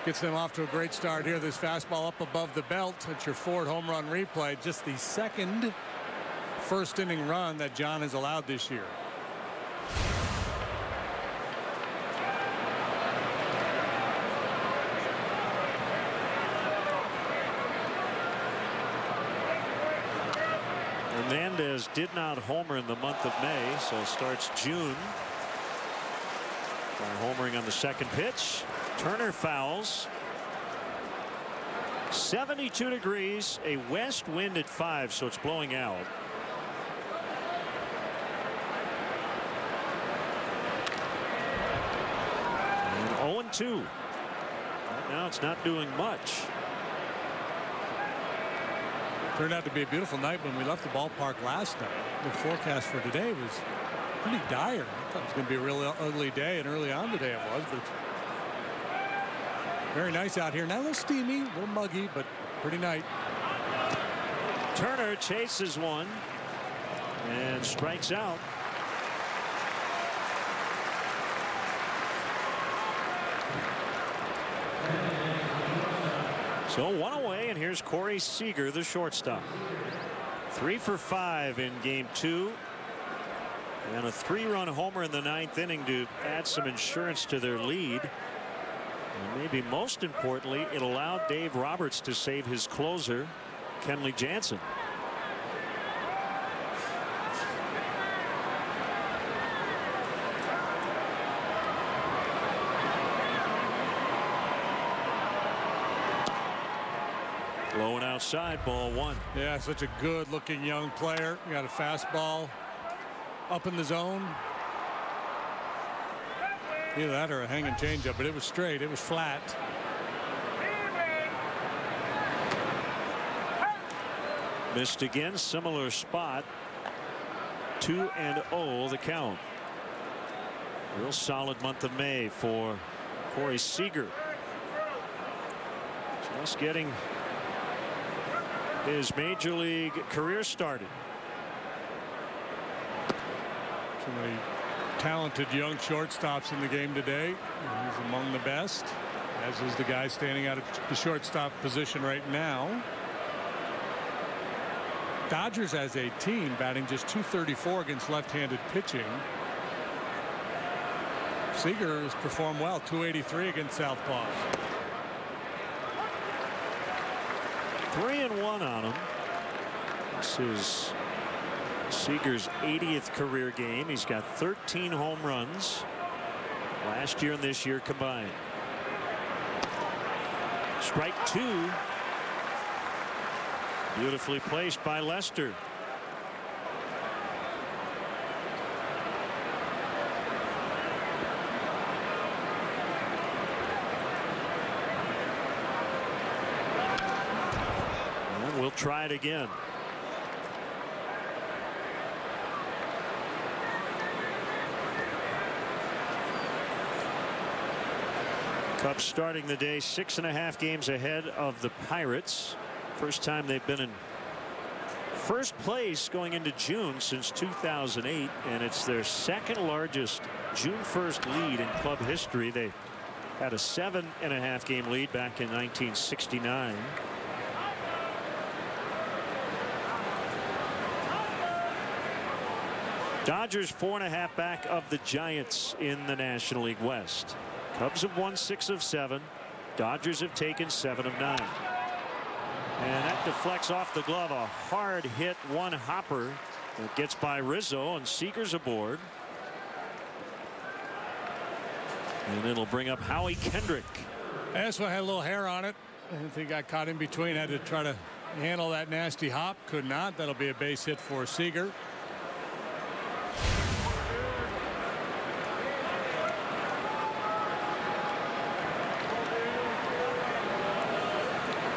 gets them off to a great start here. This fastball up above the belt. It's your 4th home run replay. Just the 2nd first inning run that John has allowed this year. Hernandez did not homer in the month of May, so starts June by homering on the 2nd pitch. Turner fouls. 72 degrees, a west wind at 5, so it's blowing out. And 0-2. Right now it's not doing much. Turned out to be a beautiful night when we left the ballpark last night. The forecast for today was pretty dire. I thought it was going to be a really ugly day, and early on today it was, but very nice out here. Not a little steamy, a little muggy, but pretty nice. Turner chases one and strikes out. So 1 away, and here's Corey Seager, the shortstop. 3 for 5 in game 2. And a 3-run homer in the 9th inning to add some insurance to their lead. And maybe most importantly, it allowed Dave Roberts to save his closer, Kenley Jansen. Low and outside, ball 1. Yeah, such a good looking young player. Got a fastball up in the zone. Either that or a hanging changeup, but it was straight. It was flat. Missed again, similar spot. 2-0 the count. Real solid month of May for Corey Seager. Just getting his major league career started. So many talented young shortstops in the game today. He's among the best, as is the guy standing out at the shortstop position right now. Dodgers as a team batting just .234 against left-handed pitching. Seager has performed well, .283 against southpaws. 3-1 on him. This is Seager's 80th career game. He's got 13 home runs last year and this year combined. Strike 2. Beautifully placed by Lester. And we'll try it again. Cubs starting the day 6.5 games ahead of the Pirates. First time they've been in first place going into June since 2008, and it's their second largest June 1st lead in club history. They had a 7.5 game lead back in 1969. Dodgers 4.5 back of the Giants in the National League West. Cubs have won 6 of 7. Dodgers have taken 7 of 9. And that deflects off the glove. A hard hit one hopper that gets by Rizzo, and Seager's aboard. And it'll bring up Howie Kendrick. This one had a little hair on it. I think he got caught in between. Had to try to handle that nasty hop. Could not. That'll be a base hit for Seager.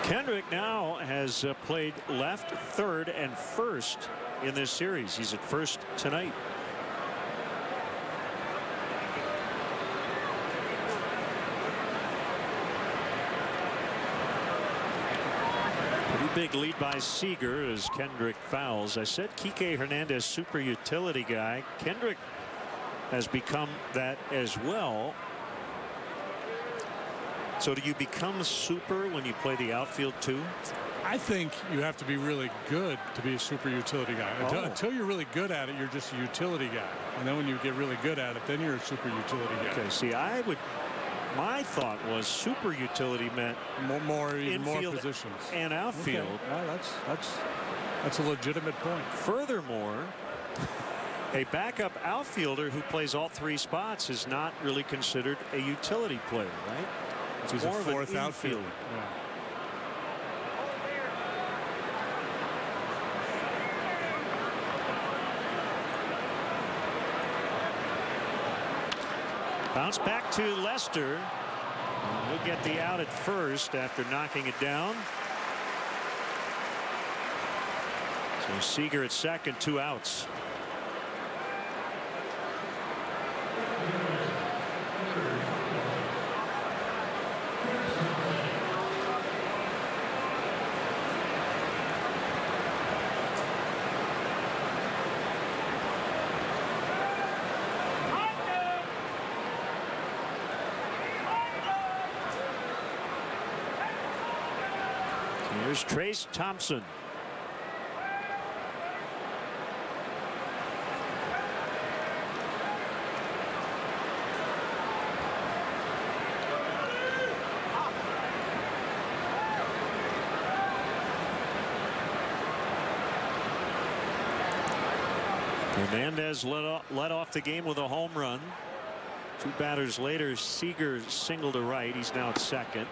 Kendrick now has played left, third, and first in this series. He's at first tonight. Pretty big lead by Seager as Kendrick fouls. I said Kike Hernandez, super utility guy. Kendrick has become that as well. So do you become super when you play the outfield too? I think you have to be really good to be a super utility guy. Until you're really good at it, you're just a utility guy. And then when you get really good at it, then you're a super utility guy. Okay, see, my thought was super utility meant more positions and outfield. Okay. Well, that's a legitimate point. Furthermore, a backup outfielder who plays all 3 spots is not really considered a utility player, right? He's a fourth outfielder. Yeah. Bounce back to Lester. He'll get the out at first after knocking it down. So Seager at second, 2 outs. Here's Trace Thompson. Hernandez led off the game with a home run. 2 batters later, Seager single to right. He's now at second.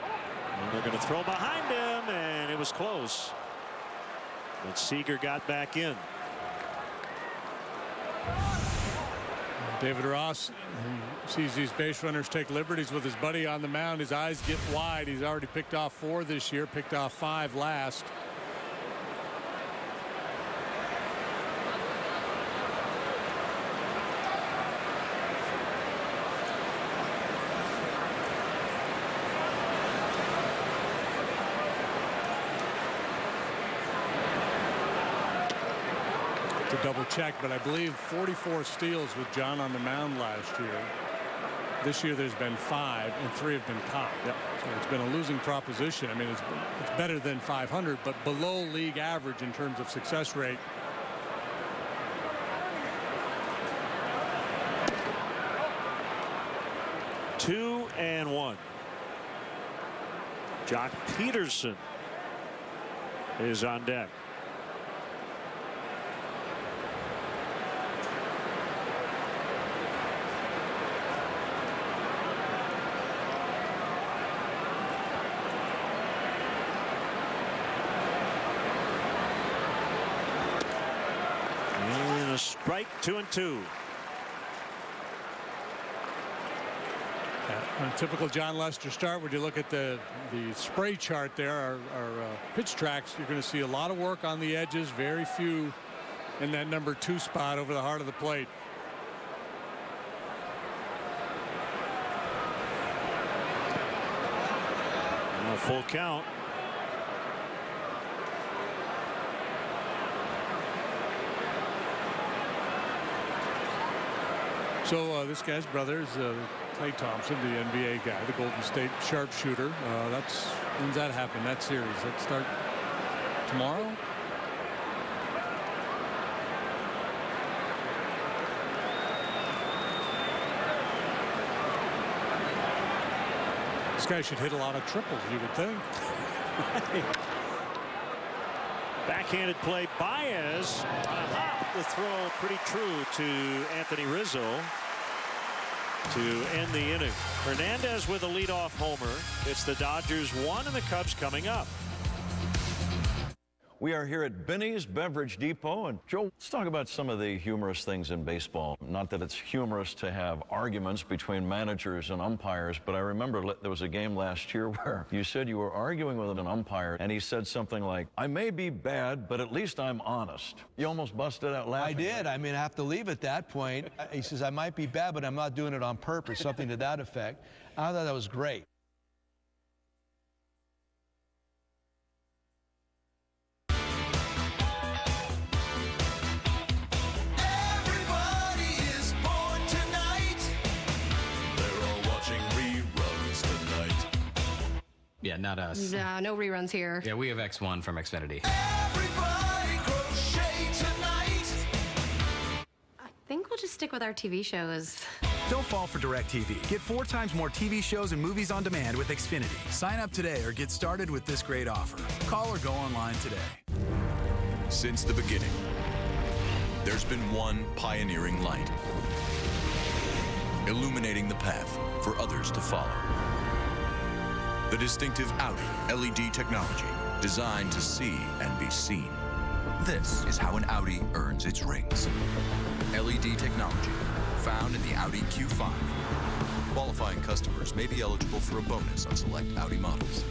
And they're going to throw behind him, and it was close. But Seager got back in. David Ross sees these base runners take liberties with his buddy on the mound. His eyes get wide. He's already picked off 4 this year, picked off 5 last. To double check, but I believe 44 steals with John on the mound last year. This year there's been 5 and 3 have been caught. Yep. So it's been a losing proposition. I mean, it's better than 500, but below league average in terms of success rate. Two and 1. Jock Peterson is on deck. Strike 2 and 2. On a typical John Lester start, when you look at the spray chart there, our pitch tracks, you're going to see a lot of work on the edges, very few in that number 2 spot over the heart of the plate. Full count. So this guy's brother is Klay Thompson, the NBA guy, the Golden State sharpshooter. When's that happen? That series that start tomorrow? This guy should hit a lot of triples, you would think. Backhanded play. Baez on a hop. The throw pretty true to Anthony Rizzo to end the inning. Hernandez with a leadoff homer. It's the Dodgers 1 and the Cubs coming up. We are here at Benny's Beverage Depot, and Joe, let's talk about some of the humorous things in baseball. Not that it's humorous to have arguments between managers and umpires, but I remember there was a game last year where you said you were arguing with an umpire, and he said something like, "I may be bad, but at least I'm honest." You almost busted out laughing. I did. I mean, I have to leave at that point. He says, "I might be bad, but I'm not doing it on purpose," something to that effect. I thought that was great. Yeah, not us. Nah, no reruns here. Yeah, we have X1 from Xfinity. Everybody crochet tonight. I think we'll just stick with our TV shows. Don't fall for DirecTV. Get 4 times more TV shows and movies on demand with Xfinity. Sign up today or get started with this great offer. Call or go online today. Since the beginning, there's been one pioneering light, illuminating the path for others to follow. The distinctive Audi LED technology, designed to see and be seen. This is how an Audi earns its rings. LED technology, found in the Audi Q5. Qualifying customers may be eligible for a bonus on select Audi models.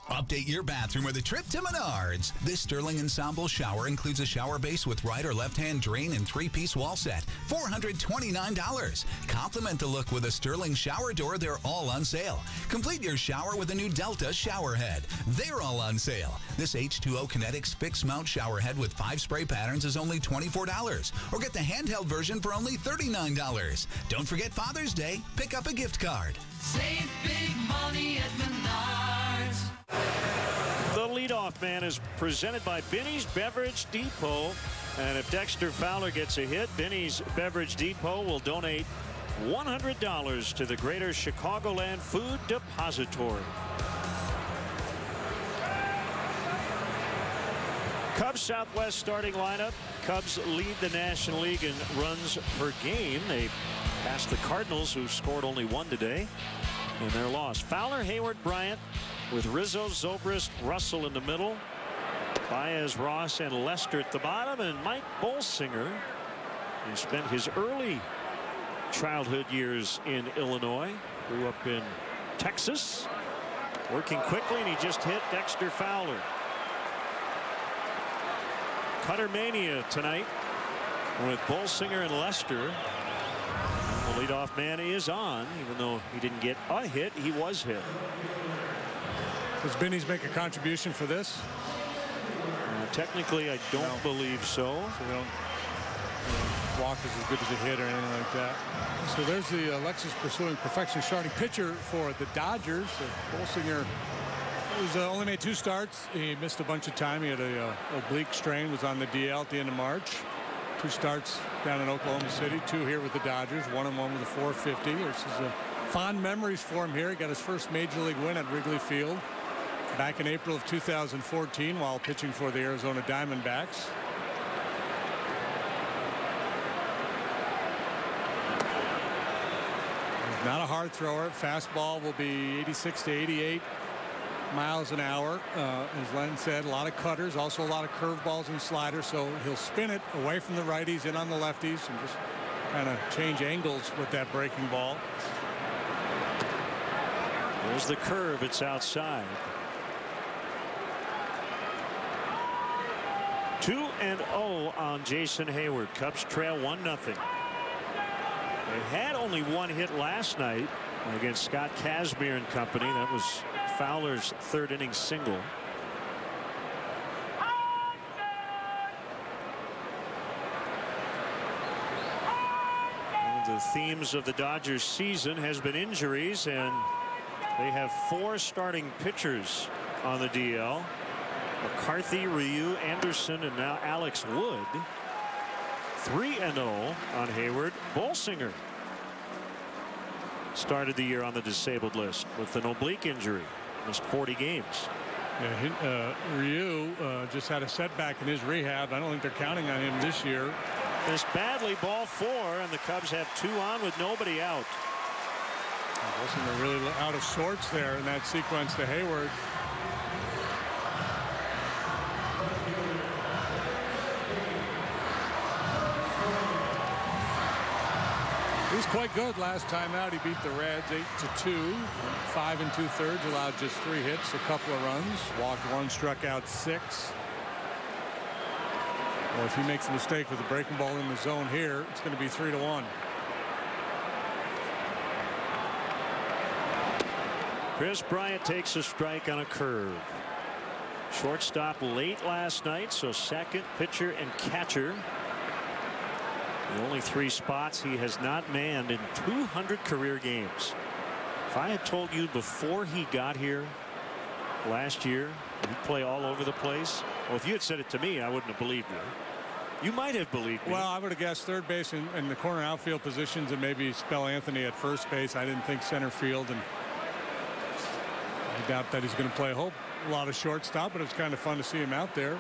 Update your bathroom with a trip to Menards. This Sterling Ensemble shower includes a shower base with right or left-hand drain and 3-piece wall set. $429. Complement the look with a Sterling shower door. They're all on sale. Complete your shower with a new Delta shower head. They're all on sale. This H2O Kinetics fixed mount shower head with 5 spray patterns is only $24. Or get the handheld version for only $39. Don't forget Father's Day. Pick up a gift card. Save big money at Menards. The leadoff man is presented by Benny's Beverage Depot. And if Dexter Fowler gets a hit, Benny's Beverage Depot will donate $100 to the Greater Chicagoland Food Depository. Cubs Southwest starting lineup. Cubs lead the National League in runs per game. They passed the Cardinals, who scored only 1 today in their loss. Fowler, Hayward, Bryant, with Rizzo, Zobrist, Russell in the middle. Baez, Ross, and Lester at the bottom. And Mike Bolsinger, who spent his early childhood years in Illinois, grew up in Texas, working quickly, and he just hit Dexter Fowler. Cutter mania tonight with Bolsinger and Lester. The leadoff man is on, even though he didn't get a hit, he was hit. Does Benny's make a contribution for this? Technically, I don't believe so. So they don't walk as good as a hit or anything like that. So there's the Lexus Pursuing Perfection starting pitcher for the Dodgers. Bolsinger only made 2 starts. He missed a bunch of time. He had a oblique strain, was on the DL at the end of March. 2 starts down in Oklahoma City, 2 here with the Dodgers, 1-1 with a 450. This is fond memories for him here. He got his first major league win at Wrigley Field back in April of 2014 while pitching for the Arizona Diamondbacks. He's not a hard thrower. Fastball will be 86 to 88 miles an hour. As Len said, a lot of cutters, also a lot of curveballs and sliders, so he'll spin it away from the righties, in on the lefties, and just kind of change angles with that breaking ball. There's the curve. It's outside. 2-0 on Jason Hayward. Cubs trail 1-0. They had only 1 hit last night against Scott Kazmir and company. That was Fowler's third inning single. One of the themes of the Dodgers season has been injuries, and they have 4 starting pitchers on the DL. McCarthy, Ryu, Anderson, and now Alex Wood. 3-0 on Hayward. Bolsinger started the year on the disabled list with an oblique injury. Missed 40 games. Yeah, Ryu just had a setback in his rehab. I don't think they're counting on him this year. Missed badly, ball 4, and the Cubs have 2 on with nobody out. Bolsinger really out of sorts there in that sequence to Hayward. He's quite good last time out. He beat the Reds 8-2, 5 2/3, allowed just 3 hits, a couple of runs, walked 1, struck out 6. Well, if he makes a mistake with the breaking ball in the zone here, it's going to be 3-1. Kris Bryant takes a strike on a curve. Shortstop late last night, so second, pitcher, and catcher. The only 3 spots he has not manned in 200 career games. If I had told you before he got here last year he'd play all over the place, well, if you had said it to me, I wouldn't have believed you. You might have believed me. Well, I would have guessed third base and the corner outfield positions, and maybe spell Anthony at first base. I didn't think center field, and I doubt that he's going to play a lot of shortstop, but it's kind of fun to see him out there. Yeah.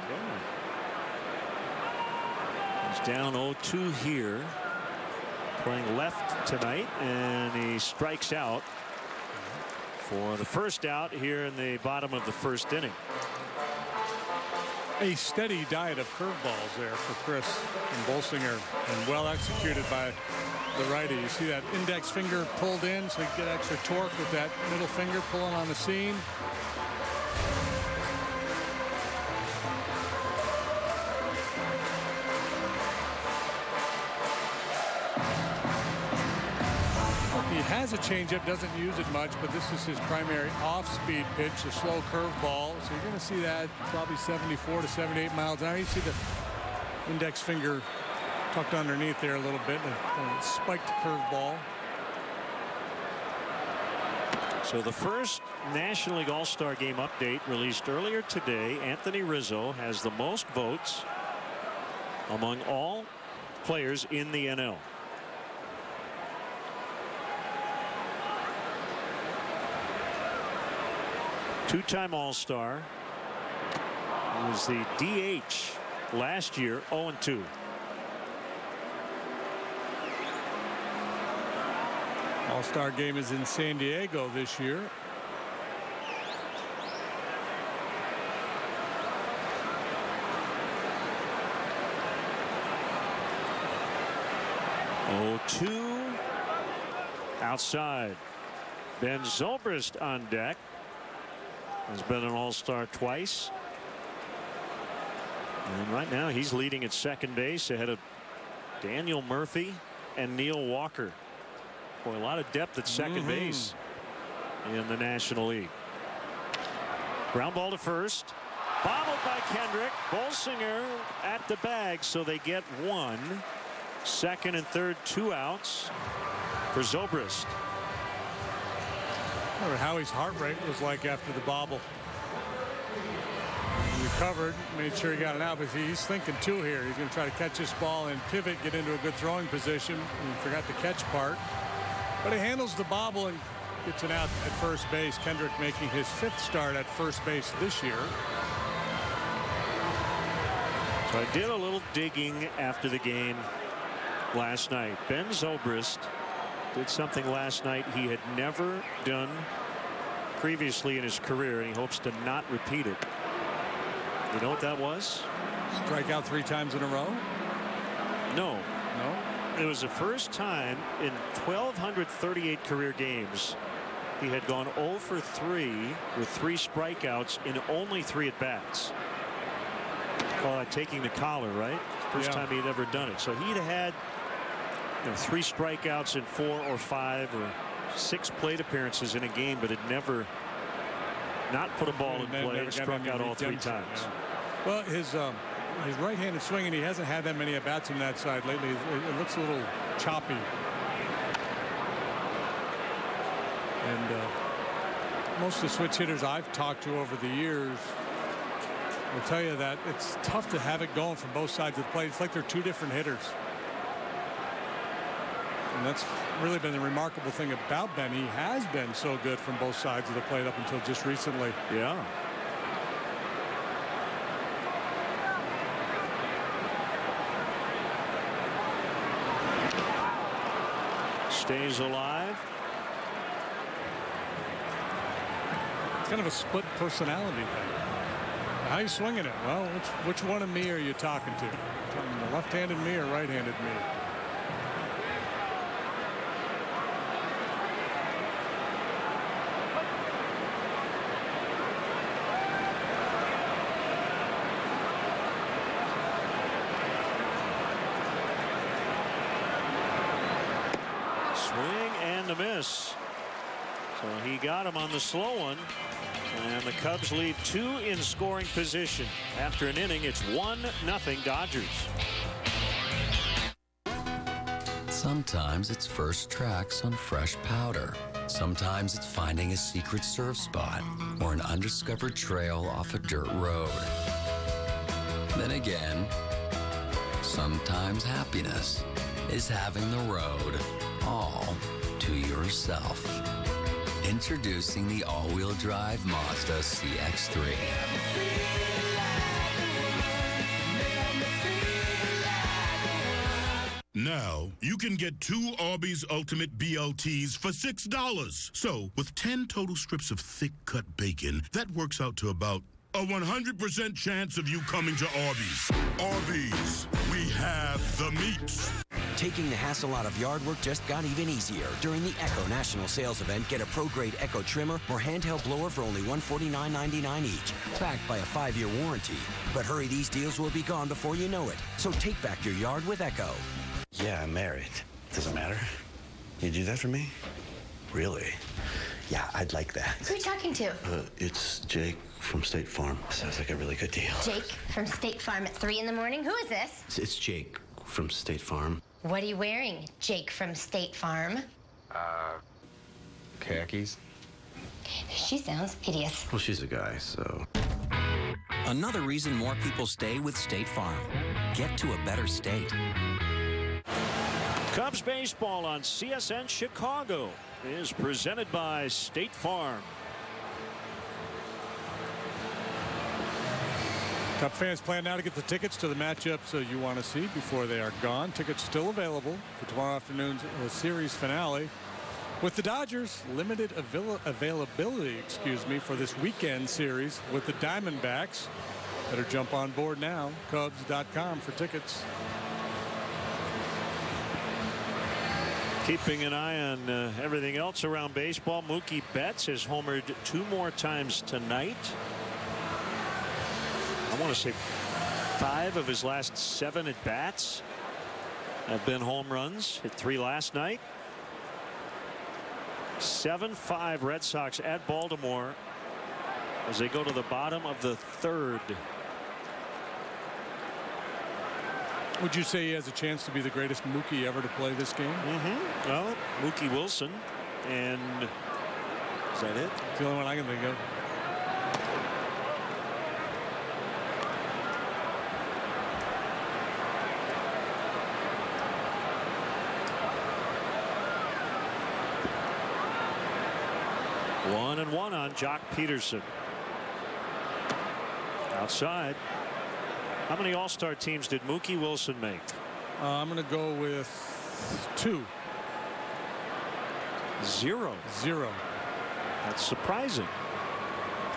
He's down 0-2 here, playing left tonight, and he strikes out for the first out here in the bottom of the first inning. A steady diet of curveballs there for Kris and Bolsinger, and well executed by the righty. You see that index finger pulled in, so you get extra torque with that middle finger pulling on the seam. Has a changeup, doesn't use it much, but this is his primary off-speed pitch, a slow curveball. So you're going to see that probably 74 to 78 miles an hour. You see the index finger tucked underneath there a little bit, and kind of spiked curveball. So the first National League All-Star Game update released earlier today. Anthony Rizzo has the most votes among all players in the NL. Two-time All-Star. He was the DH last year, 0-2. All-Star Game is in San Diego this year. Oh-2 outside. Ben Zobrist on deck. Has been an All-Star twice. And right now he's leading at second base ahead of Daniel Murphy and Neil Walker. Boy, a lot of depth at second base in the National League. Ground ball to first. Bobbled by Kendrick. Bolsinger at the bag, so they get 1. Second and third, 2 outs for Zobrist. Remember Howie's heart rate was like after the bobble. He recovered, made sure he got it out, but he's thinking too here. He's going to try to catch this ball and pivot, get into a good throwing position. And he forgot the catch part. But he handles the bobble and gets it out at first base. Kendrick making his 5th start at first base this year. So I did a little digging after the game last night. Ben Zobrist did something last night he had never done previously in his career, and he hopes to not repeat it. You know what that was? Strike out 3 times in a row? No. It was the first time in 1,238 career games he had gone 0 for 3 with 3 strikeouts in only 3 at-bats. Call that taking the collar, right? First time he'd ever done it. So he'd had 3 strikeouts in 4 or 5 or 6 plate appearances in a game, but had never not put a ball in play and struck out all 3 times. Yeah. Well, his right-handed swing, and he hasn't had that many at-bats on that side lately. It looks a little choppy. And most of the switch hitters I've talked to over the years will tell you that it's tough to have it going from both sides of the plate. It's like they're 2 different hitters. And that's really been the remarkable thing about Ben. He has been so good from both sides of the plate up until just recently. Yeah. Stays alive. It's kind of a split personality thing. How you swinging it? Well, which one of me are you talking to? The left-handed me or right-handed me? Swing and a miss. So he got him on the slow one. And the Cubs leave 2 in scoring position. After an inning, it's 1-0 Dodgers. Sometimes it's first tracks on fresh powder. Sometimes it's finding a secret surf spot or an undiscovered trail off a dirt road. Then again, sometimes happiness is having the road all to yourself. Introducing the all-wheel drive Mazda CX-3. Now, you can get 2 Arby's Ultimate BLTs for $6. So, with 10 total strips of thick-cut bacon, that works out to about a 100% chance of you coming to Arby's. Arby's, we have the meats. Taking the hassle out of yard work just got even easier. During the Echo National Sales Event, get a pro-grade Echo trimmer or handheld blower for only $149.99 each, backed by a 5-year warranty. But hurry, these deals will be gone before you know it. So take back your yard with Echo. Yeah, I'm married. Does it matter? You do that for me? Really? Yeah, I'd like that. Who are you talking to? It's Jake from State Farm. Sounds like a really good deal. Jake from State Farm at 3 in the morning? Who is this? It's Jake from State Farm. What are you wearing, Jake from State Farm? Khakis? She sounds hideous. Well, she's a guy, so... Another reason more people stay with State Farm. Get to a better state. Cubs baseball on CSN Chicago is presented by State Farm. Cub fans plan now to get the tickets to the matchups you want to see before they are gone. Tickets still available for tomorrow afternoon's series finale. With the Dodgers, limited availability, for this weekend series with the Diamondbacks. Better jump on board now. Cubs.com for tickets. Keeping an eye on everything else around baseball, Mookie Betts has homered 2 more times tonight. I want to say 5 of his last 7 at bats have been home runs. Hit 3 last night. 7-5 Red Sox at Baltimore as they go to the bottom of the 3rd. Would you say he has a chance to be the greatest Mookie ever to play this game? Mm-hmm. Well, Mookie Wilson, and is that it? It's the only one I can think of. One and one on Jock Peterson. Outside. How many All-Star teams did Mookie Wilson make? I'm going to go with 2. 0. 0. That's surprising.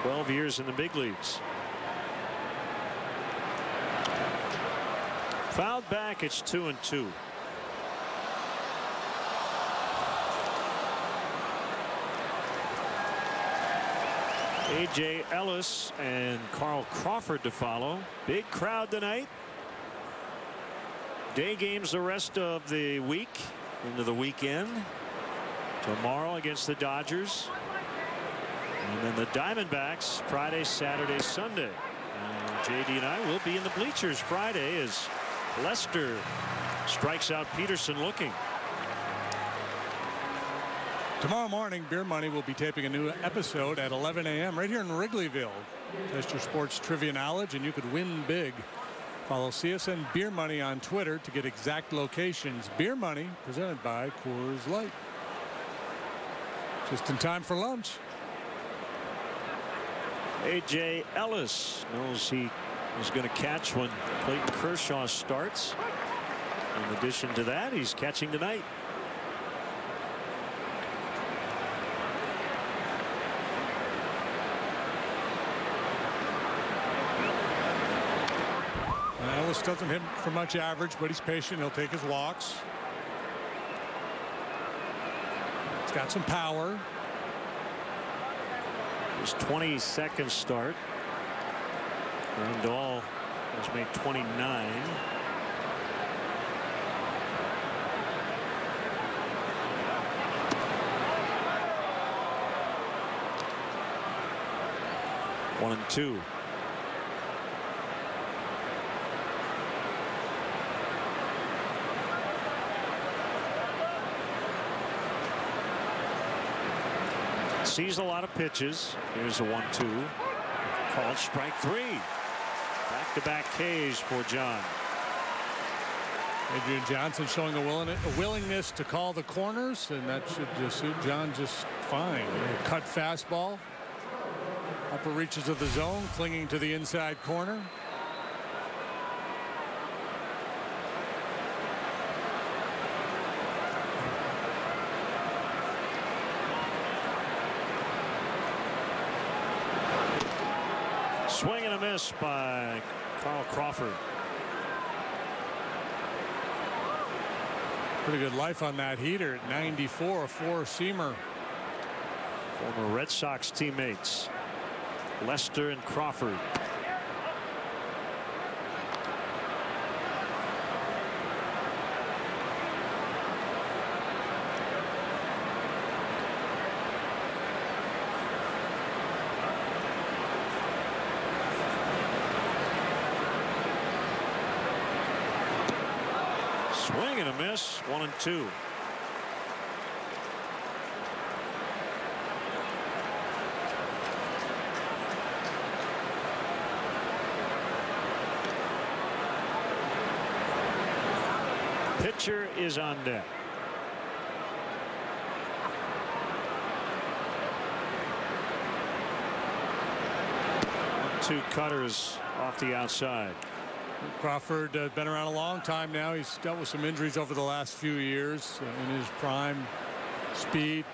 12 years in the big leagues. Fouled back. It's 2-2. A.J. Ellis and Carl Crawford to follow. Big crowd tonight. Day games the rest of the week into the weekend. tomorrow against the Dodgers. And then the Diamondbacks Friday, Saturday, Sunday. JD and I will be in the bleachers Friday as Lester strikes out Peterson looking. Tomorrow morning, Beer Money will be taping a new episode at 11 a.m. right here in Wrigleyville. Test your sports trivia knowledge and you could win big. Follow CSN Beer Money on Twitter to get exact locations. Beer Money presented by Coors Light. Just in time for lunch. A.J. Ellis knows he is going to catch when Clayton Kershaw starts. In addition to that, he's catching tonight. Ellis doesn't hit for much average, but he's patient. He'll take his walks. He's got some power. His 22nd start. Grandal has made 29. One and two. Sees a lot of pitches. Here's a 1-2. Called strike three. Back-to-back Ks for John. Adrian Johnson showing a willingness to call the corners, and that should just suit John just fine. A cut fastball. Upper reaches of the zone, clinging to the inside corner. Swing and a miss by Carl Crawford. Pretty good life on that heater at 94, a four-seamer. Former Red Sox teammates Lester and Crawford. Swing and a miss. 1-2. Pitcher is on deck. Two cutters off the outside. Crawford been around a long time now. He's dealt with some injuries over the last few years. In his prime, speed,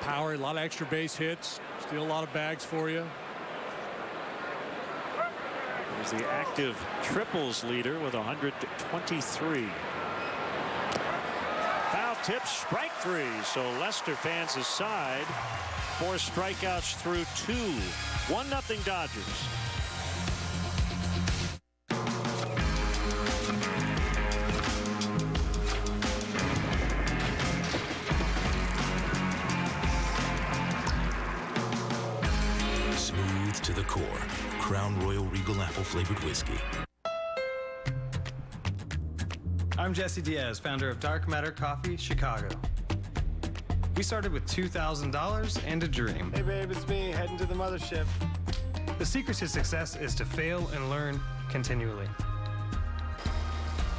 power, a lot of extra base hits, steal a lot of bags for you. He's the active triples leader with 123. Foul tip, strike three. So Lester fans aside. 4 strikeouts through 2. 1-0 Dodgers. Smooth to the core. Crown Royal Regal Apple flavored whiskey. I'm Jesse Diaz, founder of Dark Matter Coffee, Chicago. We started with $2,000 and a dream. Hey babe, it's me, heading to the mothership. The secret to success is to fail and learn continually.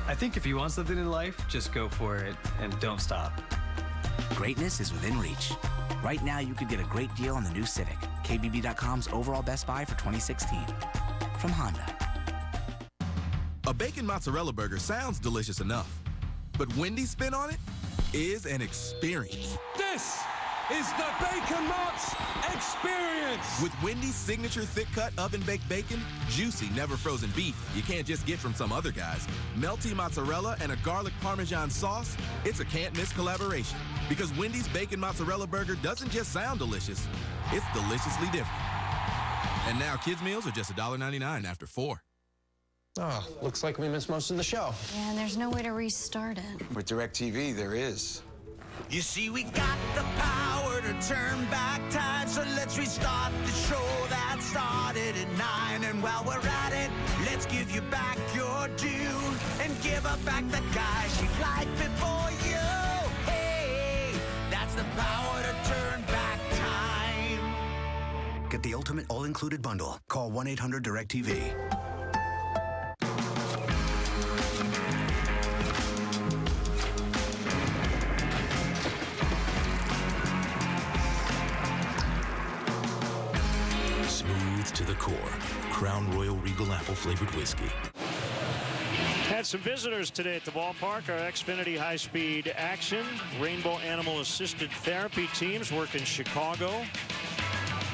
I think if you want something in life, just go for it and don't stop. Greatness is within reach. Right now, you could get a great deal on the new Civic, KBB.com's overall Best Buy for 2016. From Honda. A bacon mozzarella burger sounds delicious enough, but Wendy's spin on it is an experience. This is the Bacon Mozz experience. With Wendy's signature thick-cut oven-baked bacon, juicy, never frozen beef you can't just get from some other guys, melty mozzarella, and a garlic parmesan sauce, it's a can't-miss collaboration. Because Wendy's Bacon Mozzarella Burger doesn't just sound delicious, it's deliciously different. And now kids' meals are just $1.99 after 4. Oh, looks like we missed most of the show. Yeah, and there's no way to restart it. With DirecTV, there is. You see, we got the power to turn back time, so let's restart the show that started at 9. And while we're at it, let's give you back your due and give her back the guys you liked before you. Hey, that's the power to turn back time. Get the ultimate all-included bundle. Call 1-800-DIRECTV. To the core. Crown Royal Regal Apple flavored whiskey. Had some visitors today at the ballpark. Our Xfinity high-speed action, Rainbow Animal Assisted Therapy teams work in Chicago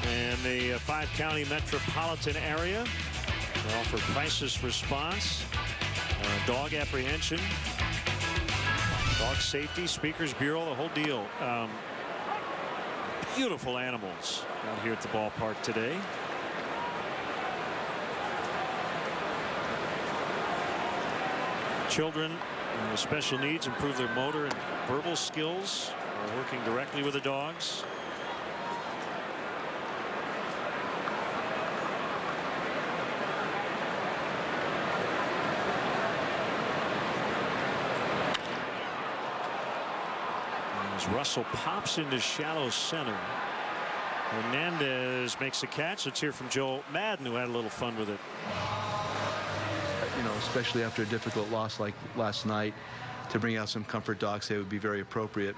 and the 5-county metropolitan area. They offer crisis response, dog apprehension, dog safety, speakers bureau, the whole deal. Beautiful animals out here at the ballpark today. Children with special needs improve their motor and verbal skills while working directly with the dogs. As Russell pops into shallow center, Hernandez makes a catch. Let's hear from Joe Madden, who had a little fun with it. You know, especially after a difficult loss like last night, to bring out some comfort dogs, they would be very appropriate.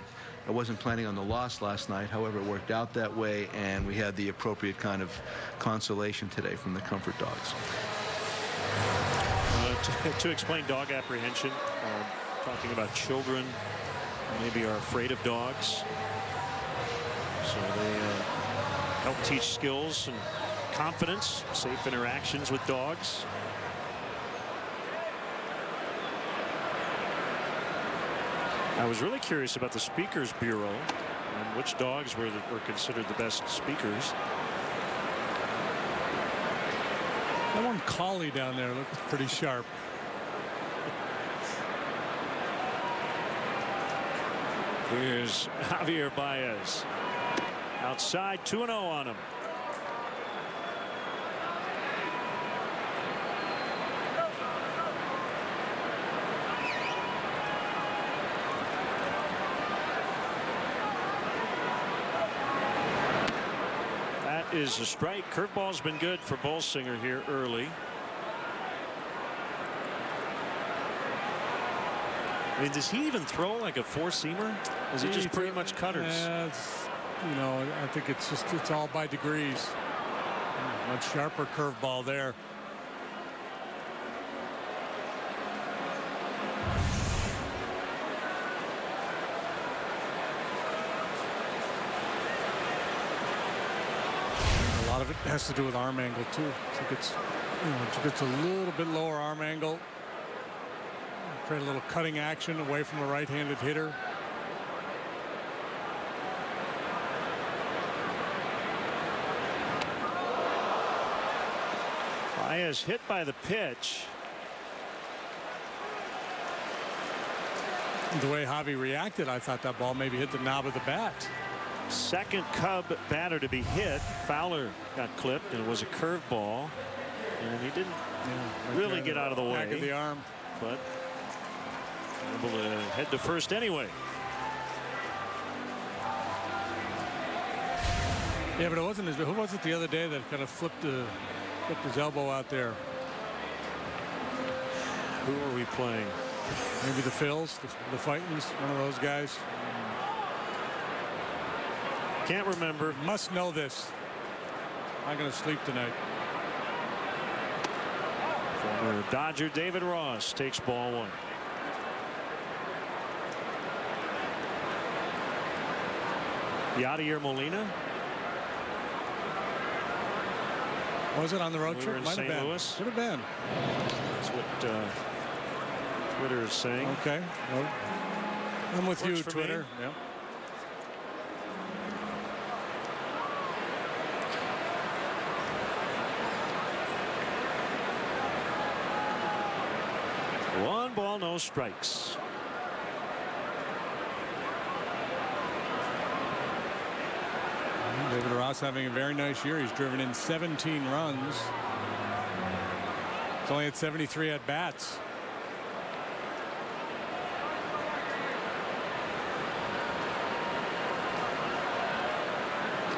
I wasn't planning on the loss last night. However, it worked out that way, and we had the appropriate kind of consolation today from the comfort dogs. To explain dog apprehension, talking about children who maybe are afraid of dogs. So they help teach skills and confidence, safe interactions with dogs. I was really curious about the Speakers Bureau and which dogs were considered the best speakers. That one collie down there looked pretty sharp. Here's Javier Baez. Outside, 2-0 on him. Is a strike. Curveball's been good for Bolsinger here early. I mean, does he even throw like a four-seamer? Is it just pretty much cutters? You know, I think it's all by degrees. Much sharper curveball there. A lot of it has to do with arm angle too. So it gets a little bit lower arm angle, create a little cutting action away from the right-handed hitter. Baez hit by the pitch. The way Javi reacted, I thought that ball maybe hit the knob of the bat. Second Cub batter to be hit. Fowler got clipped, and it was a curveball, and he didn't really get out of the way. Back of the arm, but able to head to first anyway. Yeah, but it wasn't his. Who was it the other day that kind of flipped his elbow out there? Who are we playing? Maybe the Phils, the Fightins, one of those guys. Can't remember. Must know this. Not going to sleep tonight. Former Dodger David Ross takes ball one. Yadier Molina. Was it on the road We trip? were in Might have St. been. Louis. Could have been. That's what Twitter is saying. Okay. Well, I'm with Works you, for Twitter. me. Yep. One ball, no strikes. David Ross having a very nice year. He's driven in 17 runs. He's only at 73 at-bats.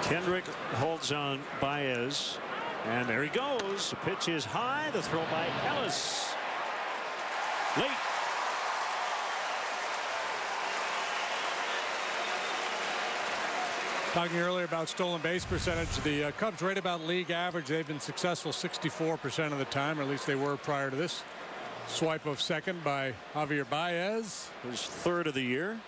Kendrick holds on Baez. And there he goes. The pitch is high. The throw by Ellis. Late. Talking earlier about stolen base percentage, the Cubs right about league average. They've been successful 64% of the time, or at least they were prior to this swipe of second by Javier Baez. His third of the year.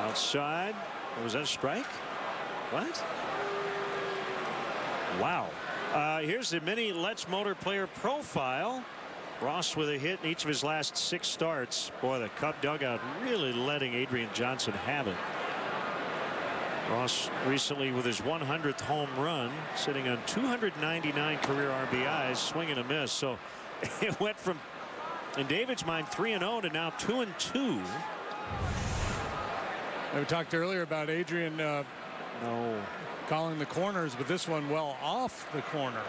Outside. Was that a strike? What? Wow. Here's the mini Let's Motor player profile. Ross with a hit in each of his last 6 starts. Boy, the Cub dugout really letting Adrian Johnson have it. Ross recently with his 100th home run, sitting on 299 career RBIs, swing and a miss. So it went from, in David's mind, 3-0 to now 2-2. We talked earlier about Adrian calling the corners, but this one well off the corner.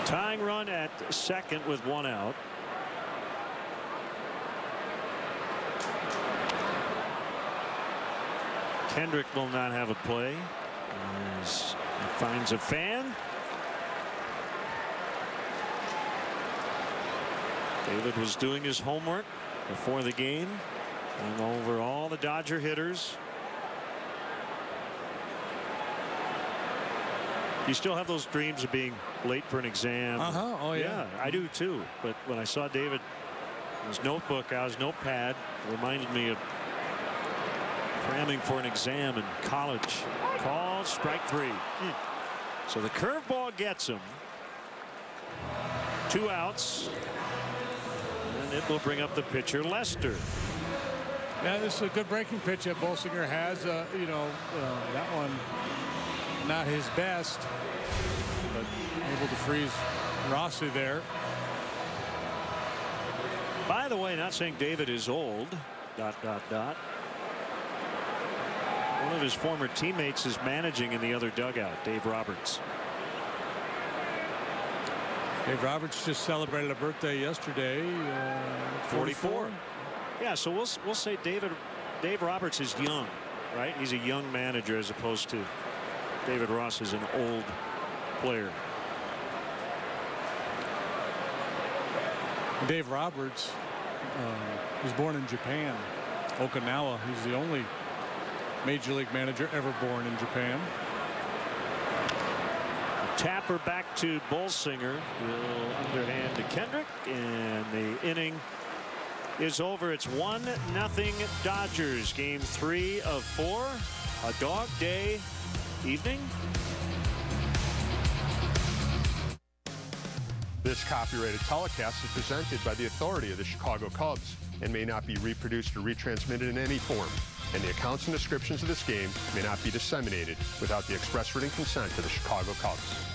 Tying run at second with 1 out. Kendrick will not have a play as he finds a fan. David was doing his homework before the game, going over all the Dodger hitters. You still have those dreams of being late for an exam. Oh, yeah. I do too. But when I saw David, his notebook out, his notepad, reminded me of cramming for an exam in college. Call strike 3. So the curveball gets him. 2 outs. And it will bring up the pitcher, Lester. Yeah, this is a good breaking pitch that Bolsinger has. That one not his best, but able to freeze Rossi there. By the way, not saying David is old. ... One of his former teammates is managing in the other dugout, Dave Roberts. Dave Roberts just celebrated a birthday yesterday. 44. Yeah, so we'll say Dave Roberts is young, right? He's a young manager as opposed to David Ross is an old player. Dave Roberts was born in Japan, Okinawa. He's the only major league manager ever born in Japan. Tapper back to Bolsinger. Will underhand to Kendrick, and the inning is over. It's 1-0 Dodgers. Game 3 of 4. A dog day evening. This copyrighted telecast is presented by the authority of the Chicago Cubs and may not be reproduced or retransmitted in any form. And the accounts and descriptions of this game may not be disseminated without the express written consent of the Chicago Cubs.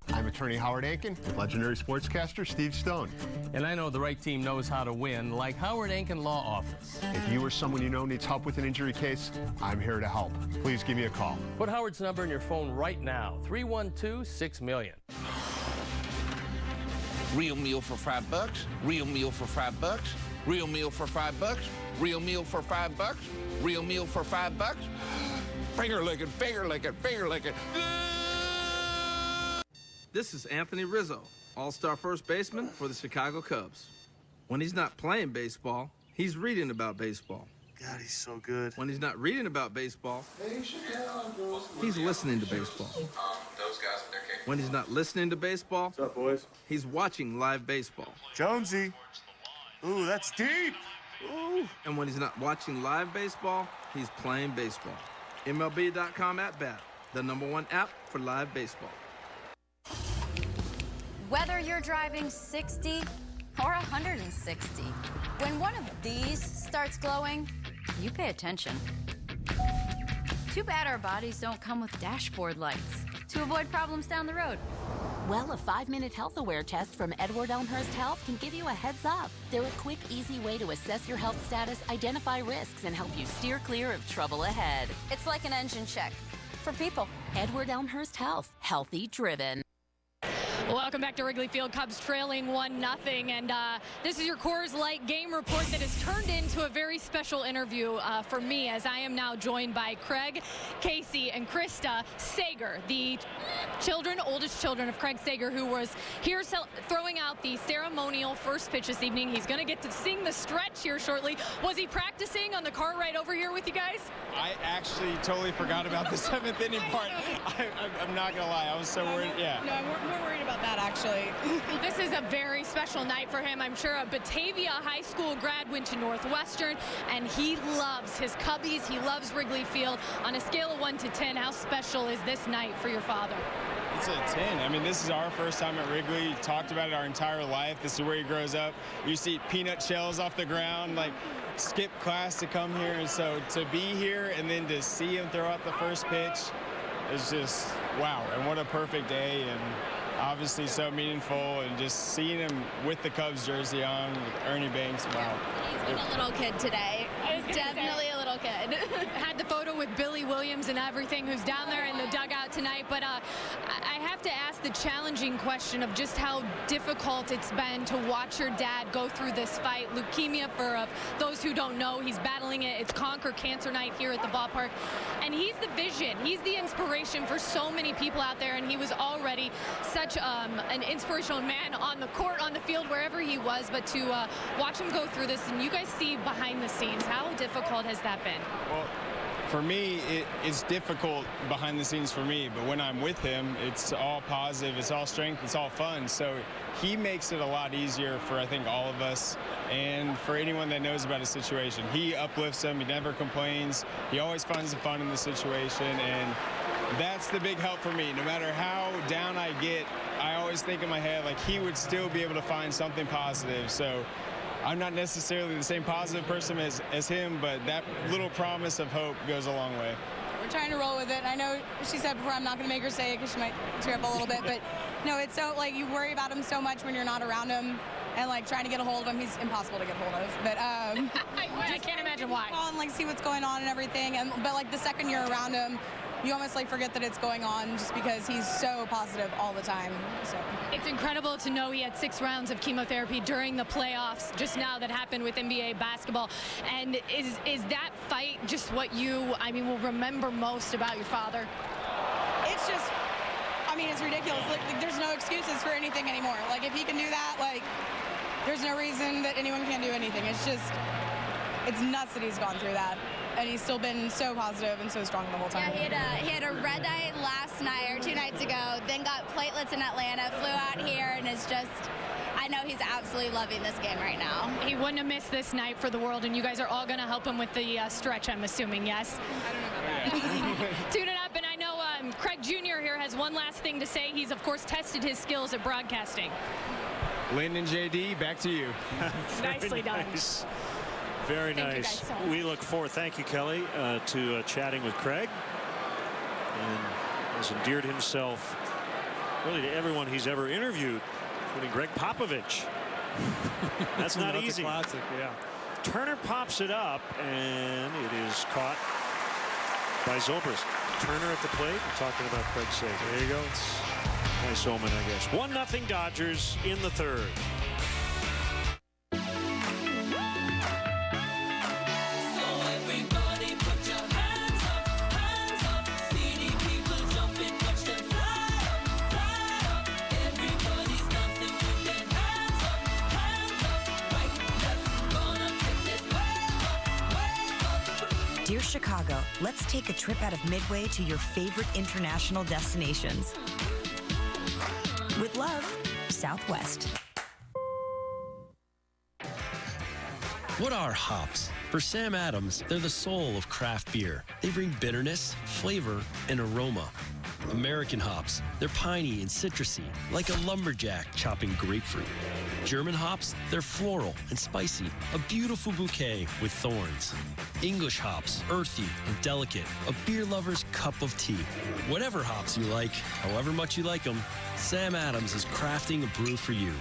I'm attorney Howard Ankin, legendary sportscaster Steve Stone. And I know the right team knows how to win, like Howard Ankin Law Office. If you or someone you know needs help with an injury case, I'm here to help. Please give me a call. Put Howard's number in your phone right now, 312-6-million. Real meal for $5. Real meal for $5. Real meal for $5. Real meal for $5. Real meal for $5. Finger licking, finger licking, finger licking. This is Anthony Rizzo, all-star first baseman for the Chicago Cubs. When he's not playing baseball, he's reading about baseball. God, he's so good. When he's not reading about baseball, he's listening to baseball. Those guys with their kick. When he's not listening to baseball, What's up, boys? He's watching live baseball. Jonesy. Ooh, that's deep. Ooh. And when he's not watching live baseball, he's playing baseball. MLB.com at bat, the #1 app for live baseball. Whether you're driving 60 or 160, when one of these starts glowing, you pay attention. Too bad our bodies don't come with dashboard lights to avoid problems down the road. Well, a 5-minute health aware test from Edward Elmhurst Health can give you a heads up. They're a quick, easy way to assess your health status, identify risks, and help you steer clear of trouble ahead. It's like an engine check for people. Edward Elmhurst Health, healthy driven. Welcome back to Wrigley Field. Cubs trailing 1-0, and this is your Coors Light game report that has turned into a very special interview for me, as I am now joined by Craig, Casey, and Krista Sager, the oldest children of Craig Sager, who was here throwing out the ceremonial first pitch this evening. He's going to get to sing the stretch here shortly. Was he practicing on the car ride over here with you guys? I actually totally forgot about the 7th inning part. I'm not going to lie. I was so worried. Yeah. No, I'm more worried about that, actually. This is a very special night for him. I'm sure a Batavia High School grad went to Northwestern, and he loves his Cubbies. He loves Wrigley Field. On a scale of 1 to 10, how special is this night for your father? It's a 10. I mean, this is our first time at Wrigley. Talked about it our entire life. This is where he grows up. You see peanut shells off the ground, like skip class to come here. And so to be here and then to see him throw out the first pitch is just, wow. And what a perfect day. And obviously so meaningful, and just seeing him with the Cubs jersey on with Ernie Banks, wow. He's been a little kid today. Definitely a little kid. Had the photo with Billy Williams and everything, who's down there in the dugout tonight, but I have to ask the challenging question of just how difficult it's been to watch your dad go through this fight. Leukemia, for those who don't know, he's battling it. It's Conquer Cancer Night here at the ballpark, and he's the vision. He's the inspiration for so many people out there, and he was already such an inspirational man on the court, on the field, wherever he was, but to watch him go through this, and you guys see behind the scenes, how difficult has that been? Well, for me, it's difficult behind the scenes for me, but when I'm with him, it's all positive, it's all strength, it's all fun. So he makes it a lot easier for, I think, all of us, and for anyone that knows about his situation. He uplifts them, he never complains, he always finds the fun in the situation, and that's the big help for me. No matter how down I get, I always think in my head, like, he would still be able to find something positive. So I'm not necessarily the same positive person as him, but that little promise of hope goes a long way. We're trying to roll with it. I know she said before I'm not going to make her say it because she might tear up a little bit, but no, it's so, like, you worry about him so much when you're not around him, and, like, trying to get a hold of him, he's impossible to get a hold of. But I can't imagine why. Call and, like, see what's going on and everything, but, like, the second you're around him, you almost, like, forget that it's going on just because he's so positive all the time. So it's incredible to know he had 6 rounds of chemotherapy during the playoffs just now that happened with NBA basketball. And is that fight just what you, will remember most about your father? It's just, it's ridiculous. Like, there's no excuses for anything anymore. Like, if he can do that, like, there's no reason that anyone can't do anything. It's just, it's nuts that he's gone through that. And he's still been so positive and so strong the whole time. Yeah, he had a red eye last night or 2 nights ago, then got platelets in Atlanta, flew out here, and is just, I know he's absolutely loving this game right now. He wouldn't have missed this night for the world, and you guys are all going to help him with the stretch, I'm assuming, yes? I don't know about that. Tune it up, and I know Craig Jr. here has one last thing to say. He's, of course, tested his skills at broadcasting. Lynn and JD, back to you. Nicely done. Nice. Very nice. We look forward, thank you, Kelly, to chatting with Craig. And has endeared himself really to everyone he's ever interviewed, including Greg Popovich. That's not easy. Classic, yeah. Turner pops it up, and it is caught by Zobrist. Turner at the plate. We're talking about Craig Sager. There you go. It's nice omen, I guess. 1-0 Dodgers in the third. Dear Chicago, let's take a trip out of Midway to your favorite international destinations. With love, Southwest. What are hops? For Sam Adams, they're the soul of craft beer. They bring bitterness, flavor, and aroma. American hops, they're piney and citrusy, like a lumberjack chopping grapefruit. German hops, they're floral and spicy, a beautiful bouquet with thorns. English hops, earthy and delicate, a beer lover's cup of tea. Whatever hops you like, however much you like them, Sam Adams is crafting a brew for you.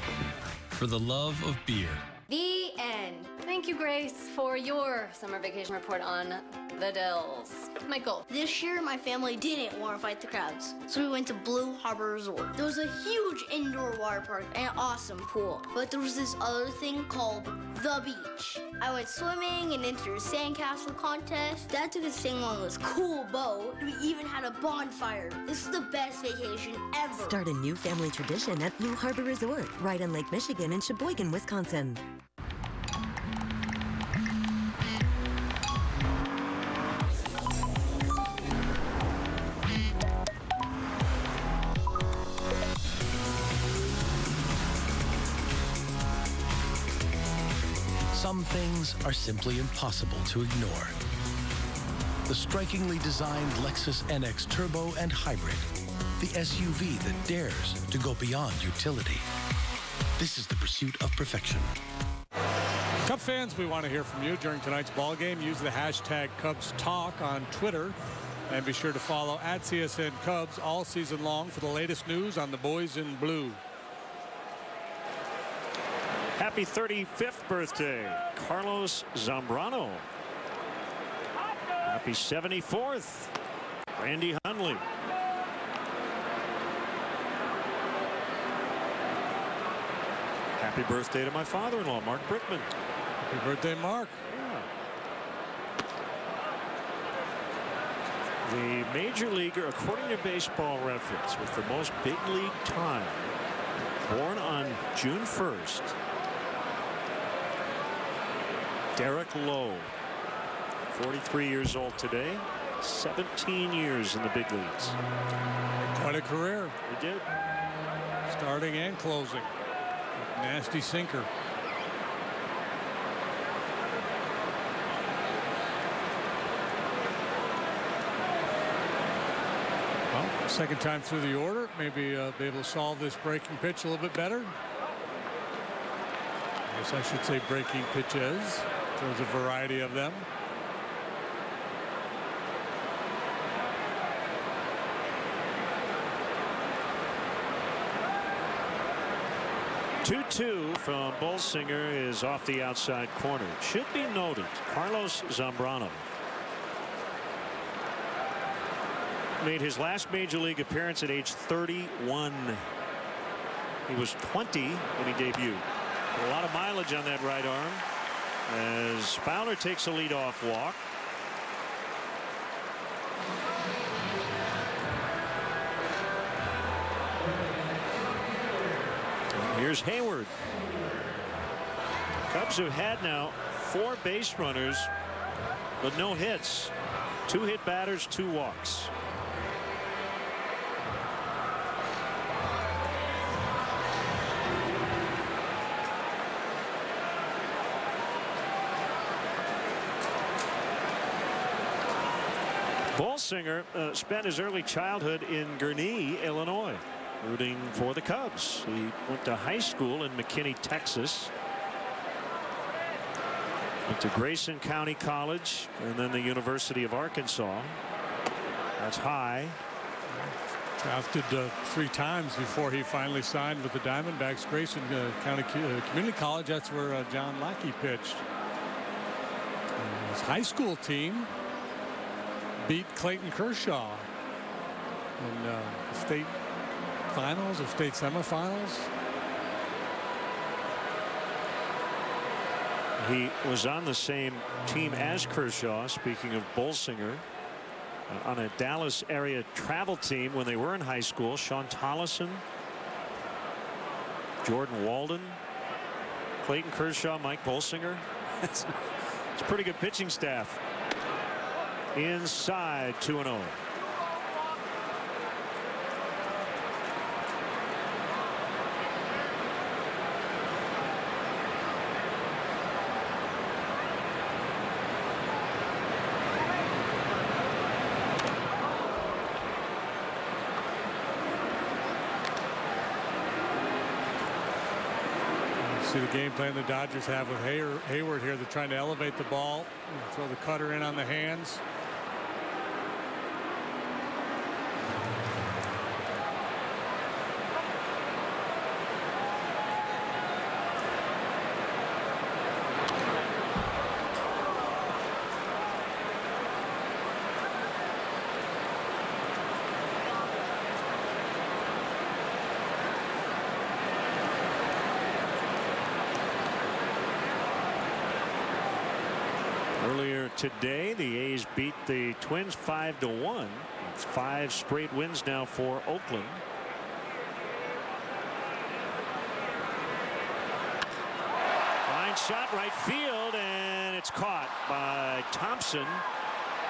For the love of beer. The end. Thank you, Grace, for your summer vacation report on the Dells. Michael. This year, my family didn't want to fight the crowds, so we went to Blue Harbor Resort. There was a huge indoor water park and an awesome pool, but there was this other thing called the beach. I went swimming and entered a sandcastle contest. Dad took us sailing on this cool boat. We even had a bonfire. This is the best vacation ever. Start a new family tradition at Blue Harbor Resort, right on Lake Michigan in Sheboygan, Wisconsin. Some things are simply impossible to ignore. The strikingly designed Lexus NX Turbo and Hybrid, the SUV that dares to go beyond utility. This is the pursuit of perfection. Cub fans, we want to hear from you during tonight's ball game. Use the hashtag CubsTalk on Twitter. And be sure to follow at CSN Cubs all season long for the latest news on the boys in blue. Happy 35th birthday, Carlos Zambrano. Happy 74th, Randy Hundley. Happy birthday to my father-in-law, Mark Brickman. Happy birthday, Mark. Yeah. The major leaguer, according to Baseball Reference, with the most big league time, born on June 1st, Derek Lowe, 43 years old today, 17 years in the big leagues. Quite a career. He did. Starting and closing. Nasty sinker. Well, second time through the order. Maybe be able to solve this breaking pitch a little bit better. I guess I should say breaking pitches. There's a variety of them. Two from Bolsinger is off the outside corner. It should be noted, Carlos Zambrano made his last major league appearance at age 31. He was 20 when he debuted. A lot of mileage on that right arm as Fowler takes a leadoff walk. And here's Hayward. Cubs have had now 4 base runners but no hits. 2 hit batters, 2 walks. Bolsinger spent his early childhood in Gurnee, Illinois, rooting for the Cubs. He went to high school in McKinney, Texas. Went to Grayson County College and then the University of Arkansas. That's high. Drafted 3 times before he finally signed with the Diamondbacks. Grayson County Community College, that's where John Lackey pitched. His high school team beat Clayton Kershaw in the state finals or state semifinals. He was on the same team as Kershaw, speaking of Bolsinger, on a Dallas area travel team when they were in high school. Sean Tollison, Jordan Walden, Clayton Kershaw, Mike Bolsinger. It's a pretty good pitching staff. inside 2-0. See the game plan the Dodgers have with Hayward here. They're trying to elevate the ball, throw the cutter in on the hands. Earlier today, the A's beat the Twins 5-1. It's 5 straight wins now for Oakland. Line shot right field, and it's caught by Thompson.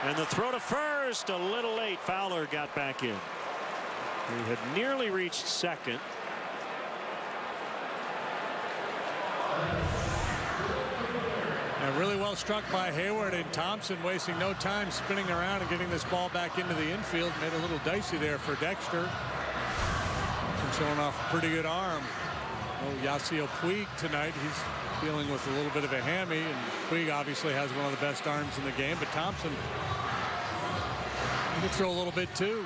And the throw to first, a little late. Fowler got back in. He had nearly reached second. And really well struck by Hayward, and Thompson wasting no time spinning around and getting this ball back into the infield. Made a little dicey there for Dexter. And showing off a pretty good arm. Oh, Yasiel Puig tonight, he's dealing with a little bit of a hammy, and Puig obviously has one of the best arms in the game, but Thompson, he can throw a little bit too.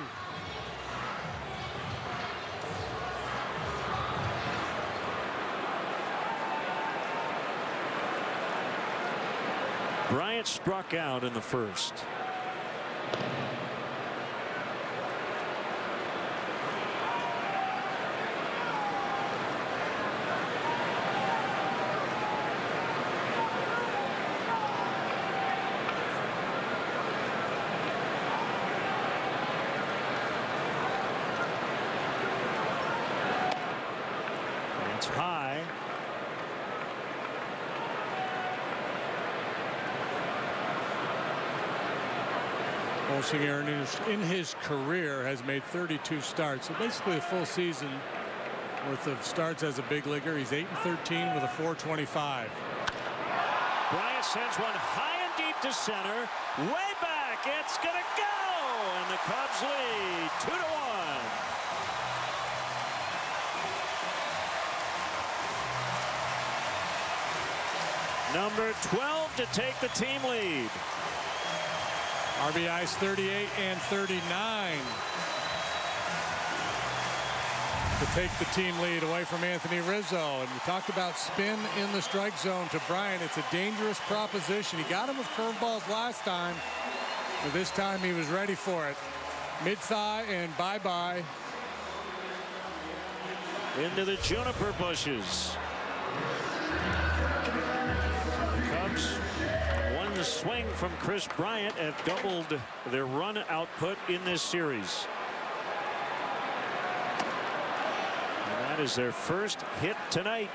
Bryant struck out in the first. It's high. Bolsinger in his career has made 32 starts, so basically a full season worth of starts as a big leaguer. He's 8-13 with a .425. Bryant sends one high and deep to center, way back. It's gonna go, and the Cubs lead 2-1. Number 12 to take the team lead. RBIs 38 and 39 to take the team lead away from Anthony Rizzo. And we talked about spin in the strike zone to Bryant. It's a dangerous proposition. He got him with curveballs last time, but this time he was ready for it. Mid-thigh and bye-bye. Into the juniper bushes. Cubs, one swing from Kris Bryant, have doubled their run output in this series. And that is their first hit tonight.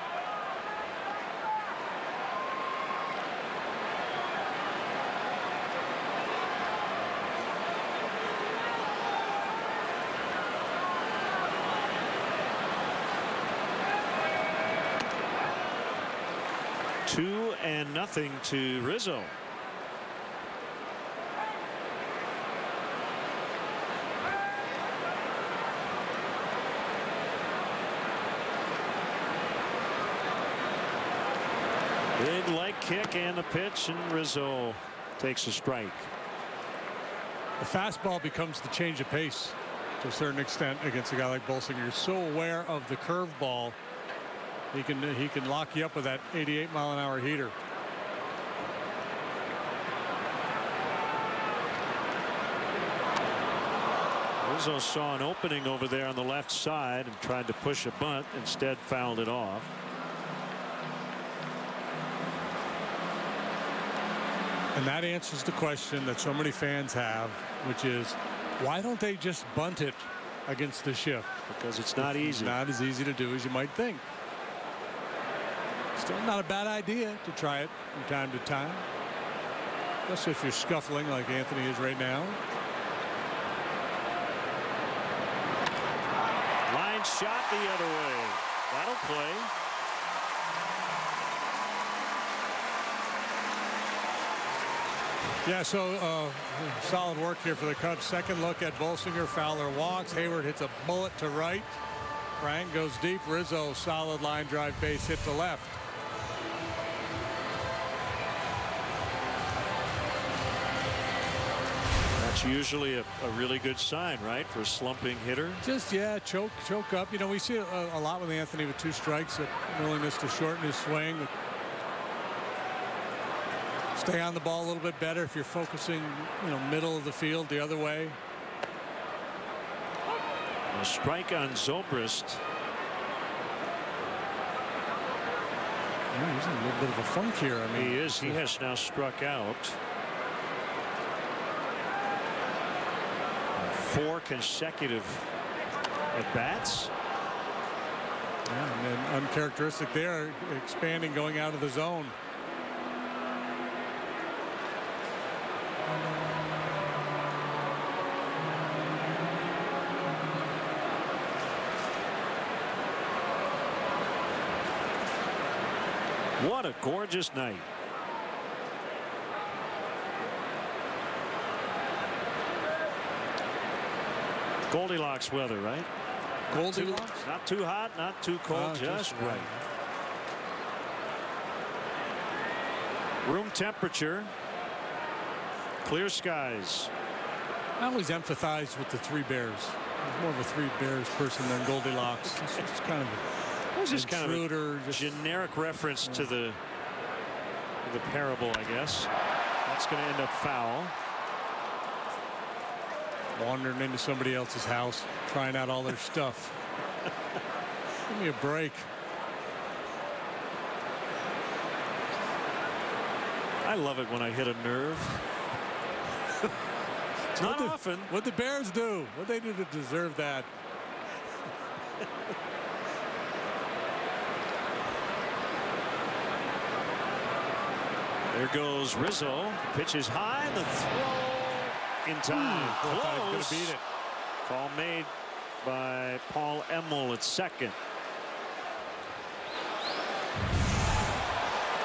Two and nothing to Rizzo. Big leg kick and the pitch, and Rizzo takes a strike. The fastball becomes the change of pace to a certain extent against a guy like Bolsinger. You're so aware of the curveball. He can lock you up with that 88-mile-an-hour heater. Rizzo saw an opening over there on the left side and tried to push a bunt, instead fouled it off. And that answers the question that so many fans have, which is, why don't they just bunt it against the shift? Because it's not easy. It's not as easy to do as you might think. Still not a bad idea to try it from time to time. especially if you're scuffling like Anthony is right now. Line shot the other way. That'll play. Yeah, so solid work here for the Cubs. Second look at Bolsinger. Fowler walks. Hayward hits a bullet to right. Bryant goes deep. Rizzo, solid line drive base hit to left. That's usually a really good sign, right, for a slumping hitter? Just, yeah, choke up. You know, we see a lot with Anthony with 2 strikes, a willingness to shorten his swing. Stay on the ball a little bit better if you're focusing, you know, middle of the field the other way. A strike on Zobrist. Yeah, he's in a little bit of a funk here. I mean, he is. He has now struck out 4 consecutive at-bats. Yeah, and then uncharacteristic there, expanding, going out of the zone. What a gorgeous night. Goldilocks weather, right? Goldilocks? Not too hot, not too cold, just right. Room temperature. Clear skies. I always empathize with the 3 Bears. I'm more of a 3 Bears person than Goldilocks. It's kind of just kind of a generic reference to the parable, I guess. That's going to end up foul. Wandering into somebody else's house, trying out all their stuff. Give me a break. I love it when I hit a nerve. It's not often. What'd the Bears do? What'd they do to deserve that? There goes Rizzo. Pitch is high. The throw in time. Close. Beat it. Call made by Paul Emmel at second.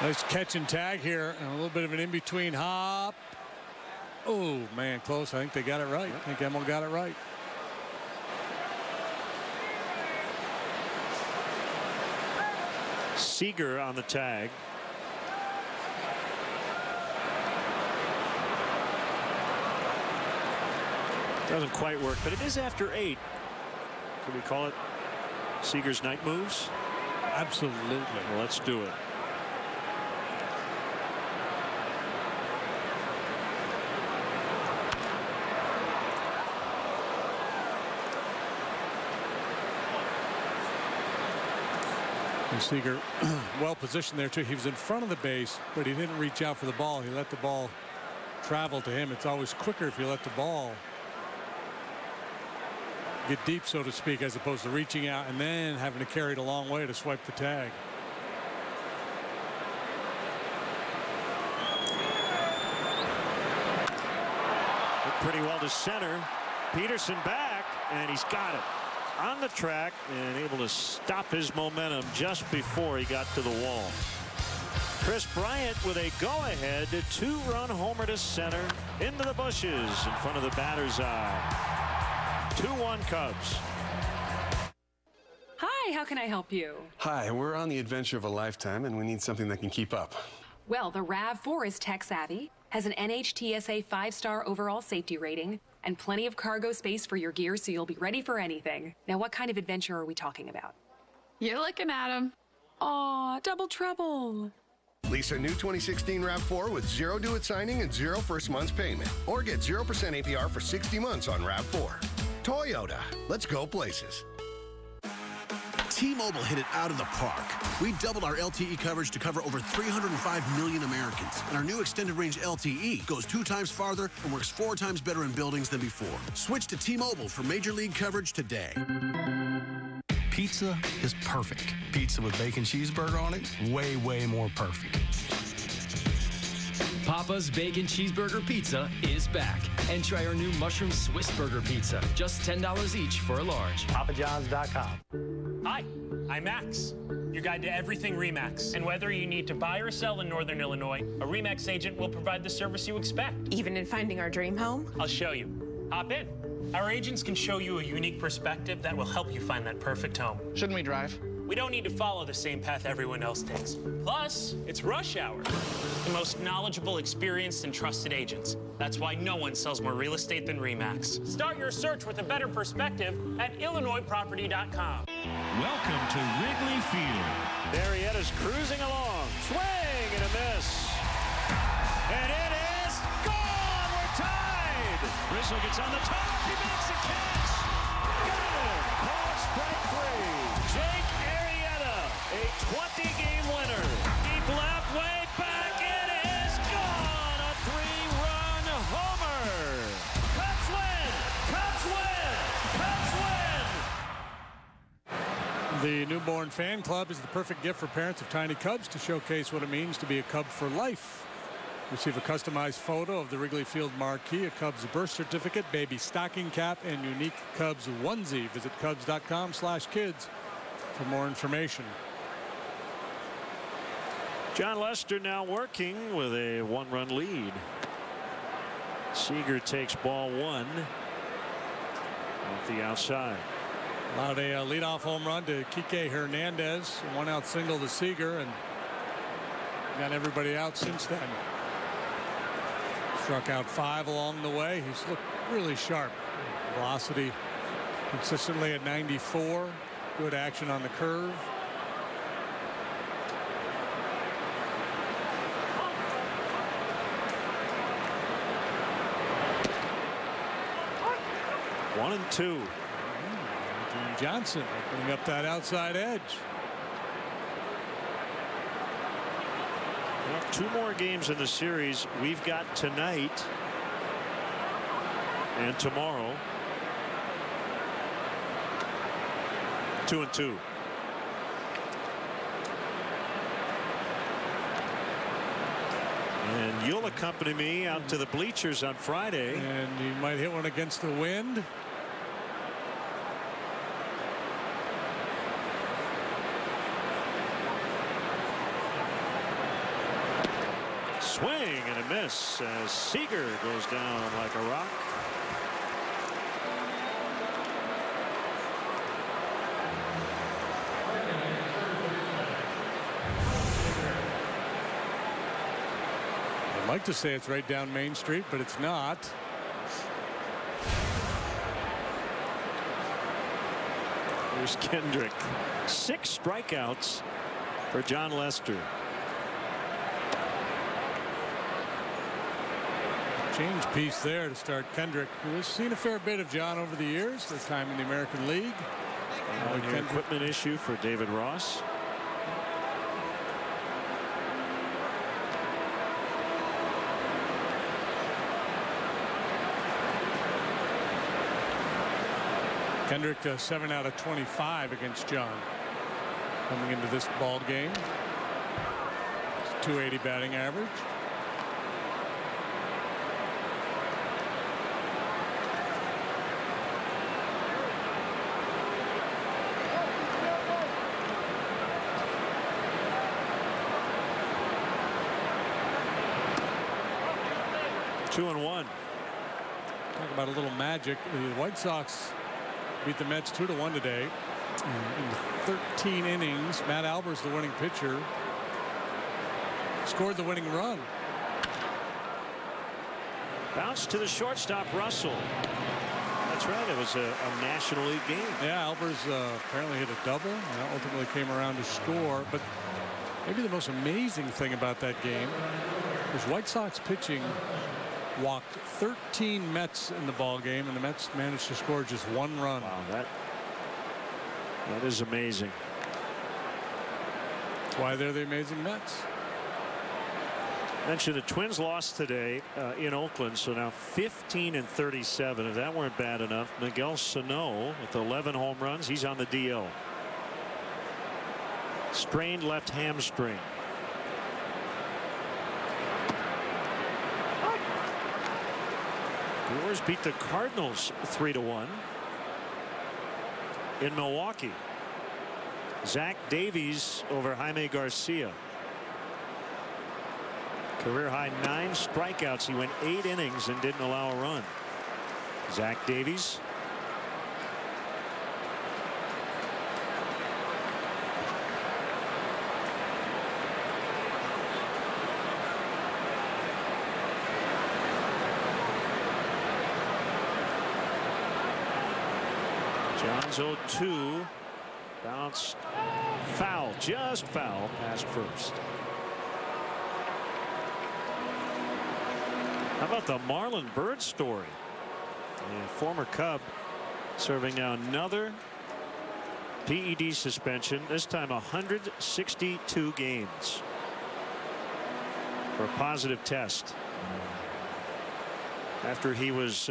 Nice catch and tag here. And a little bit of an in-between hop. Oh, man, close. I think they got it right. I think Emmel got it right. Seager on the tag. Doesn't quite work, but it is after 8. Could we call it Seager's night moves? Absolutely. Well, let's do it. And Seager well positioned there too. He was in front of the base, but he didn't reach out for the ball. He let the ball travel to him. It's always quicker if you let the ball get deep, so to speak, as opposed to reaching out and then having to carry it a long way to swipe the tag. Hit pretty well to center. Peterson back, and he's got it on the track and able to stop his momentum just before he got to the wall. Kris Bryant with a go-ahead 2-run homer to center into the bushes in front of the batter's eye. 2-1 Cubs. Hi, how can I help you? Hi, we're on the adventure of a lifetime and we need something that can keep up. Well, the RAV4 is tech savvy, has an NHTSA 5-star overall safety rating, and plenty of cargo space for your gear so you'll be ready for anything. Now, what kind of adventure are we talking about? You're looking at him. Aw, double trouble. Lease a new 2016 RAV4 with 0 due at signing and 0 first month's payment. Or get 0% APR for 60 months on RAV4. Toyota, let's go places. T-Mobile hit it out of the park. We doubled our LTE coverage to cover over 305 million Americans. And our new extended range LTE goes 2 times farther and works 4 times better in buildings than before. Switch to T-Mobile for major league coverage today. Pizza is perfect. Pizza with bacon cheeseburger on it, way, way more perfect. Papa Papa's Bacon Cheeseburger Pizza is back. And try our new Mushroom Swiss Burger Pizza. Just $10 each for a large. PapaJohns.com. Hi, I'm Max, your guide to everything RE/MAX. And whether you need to buy or sell in Northern Illinois, a RE/MAX agent will provide the service you expect. Even in finding our dream home? I'll show you. Hop in. Our agents can show you a unique perspective that will help you find that perfect home. Shouldn't we drive? We don't need to follow the same path everyone else takes. Plus, it's rush hour. The most knowledgeable, experienced, and trusted agents. That's why no one sells more real estate than RE/MAX. Start your search with a better perspective at IllinoisProperty.com. Welcome to Wrigley Field. Marietta's cruising along. Swing and a miss. And it is gone. We're tied. Rizzo gets on the top. He makes a catch. Got him. Call strike 3. Jake a 20-game winner. Deep left, way back. It is gone. A 3-run homer. The Cubs win. Newborn Fan Club is the perfect gift for parents of tiny Cubs to showcase what it means to be a Cub for life. Receive a customized photo of the Wrigley Field marquee, a Cubs birth certificate, baby stocking cap, and unique Cubs onesie. Visit Cubs.com/kids for more information. John Lester now working with a 1-run lead. Seager takes ball 1 off the outside. Allowed a leadoff home run to Kike Hernandez. A 1-out single to Seager, and got everybody out since then. Struck out 5 along the way. He's looked really sharp. Velocity consistently at 94. Good action on the curve. One and 2. Johnson opening up that outside edge. Well, 2 more games in the series. We've got tonight and tomorrow. 2 and 2. And you'll accompany me out to the bleachers on Friday. And you might hit one against the wind. Swing and a miss as Seager goes down like a rock. I'd like to say it's right down Main Street, but it's not. Here's Kendrick. 6 strikeouts for John Lester. Change piece there to start Kendrick, who has seen a fair bit of John over the years, this time in the American League. An equipment issue for David Ross. Kendrick 7 out of 25 against John coming into this ball game. It's 280 batting average. Two and 1. Talk about a little magic. The White Sox beat the Mets 2-1 today. In 13 innings, Matt Albers, the winning pitcher, scored the winning run. Bounce to the shortstop, Russell. That's right. It was a National League game. Yeah, Albers apparently hit a double and ultimately came around to score. But maybe the most amazing thing about that game was White Sox pitching walked 13 Mets in the ball game, and the Mets managed to score just 1 run. Wow, that is amazing. That's why they're the amazing Mets. Mentioned the Twins lost today in Oakland, so now 15 and 37. If that weren't bad enough, Miguel Sano with 11 home runs. He's on the DL. Strained left hamstring. Brewers beat the Cardinals 3-1 in Milwaukee. Zach Davies over Jaime Garcia. Career high 9 strikeouts. He went 8 innings and didn't allow a run. Zach Davies. John's 0-2. Bounced foul, just foul, past first. How about the Marlon Byrd story? A former Cub serving now another PED suspension, this time 162 games for a positive test. After he was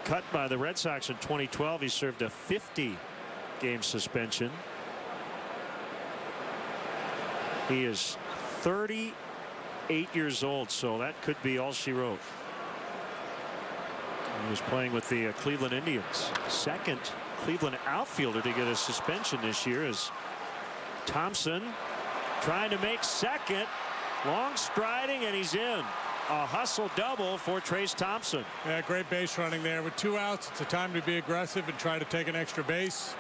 cut by the Red Sox in 2012, he served a 50-game suspension. He is 38 years old, so that could be all she wrote. He was playing with the Cleveland Indians. Second Cleveland outfielder to get a suspension this year is Thompson, trying to make second. Long striding, and he's in. A hustle double for Trace Thompson. Yeah, great base running there. With 2 outs, it's a time to be aggressive and try to take an extra base.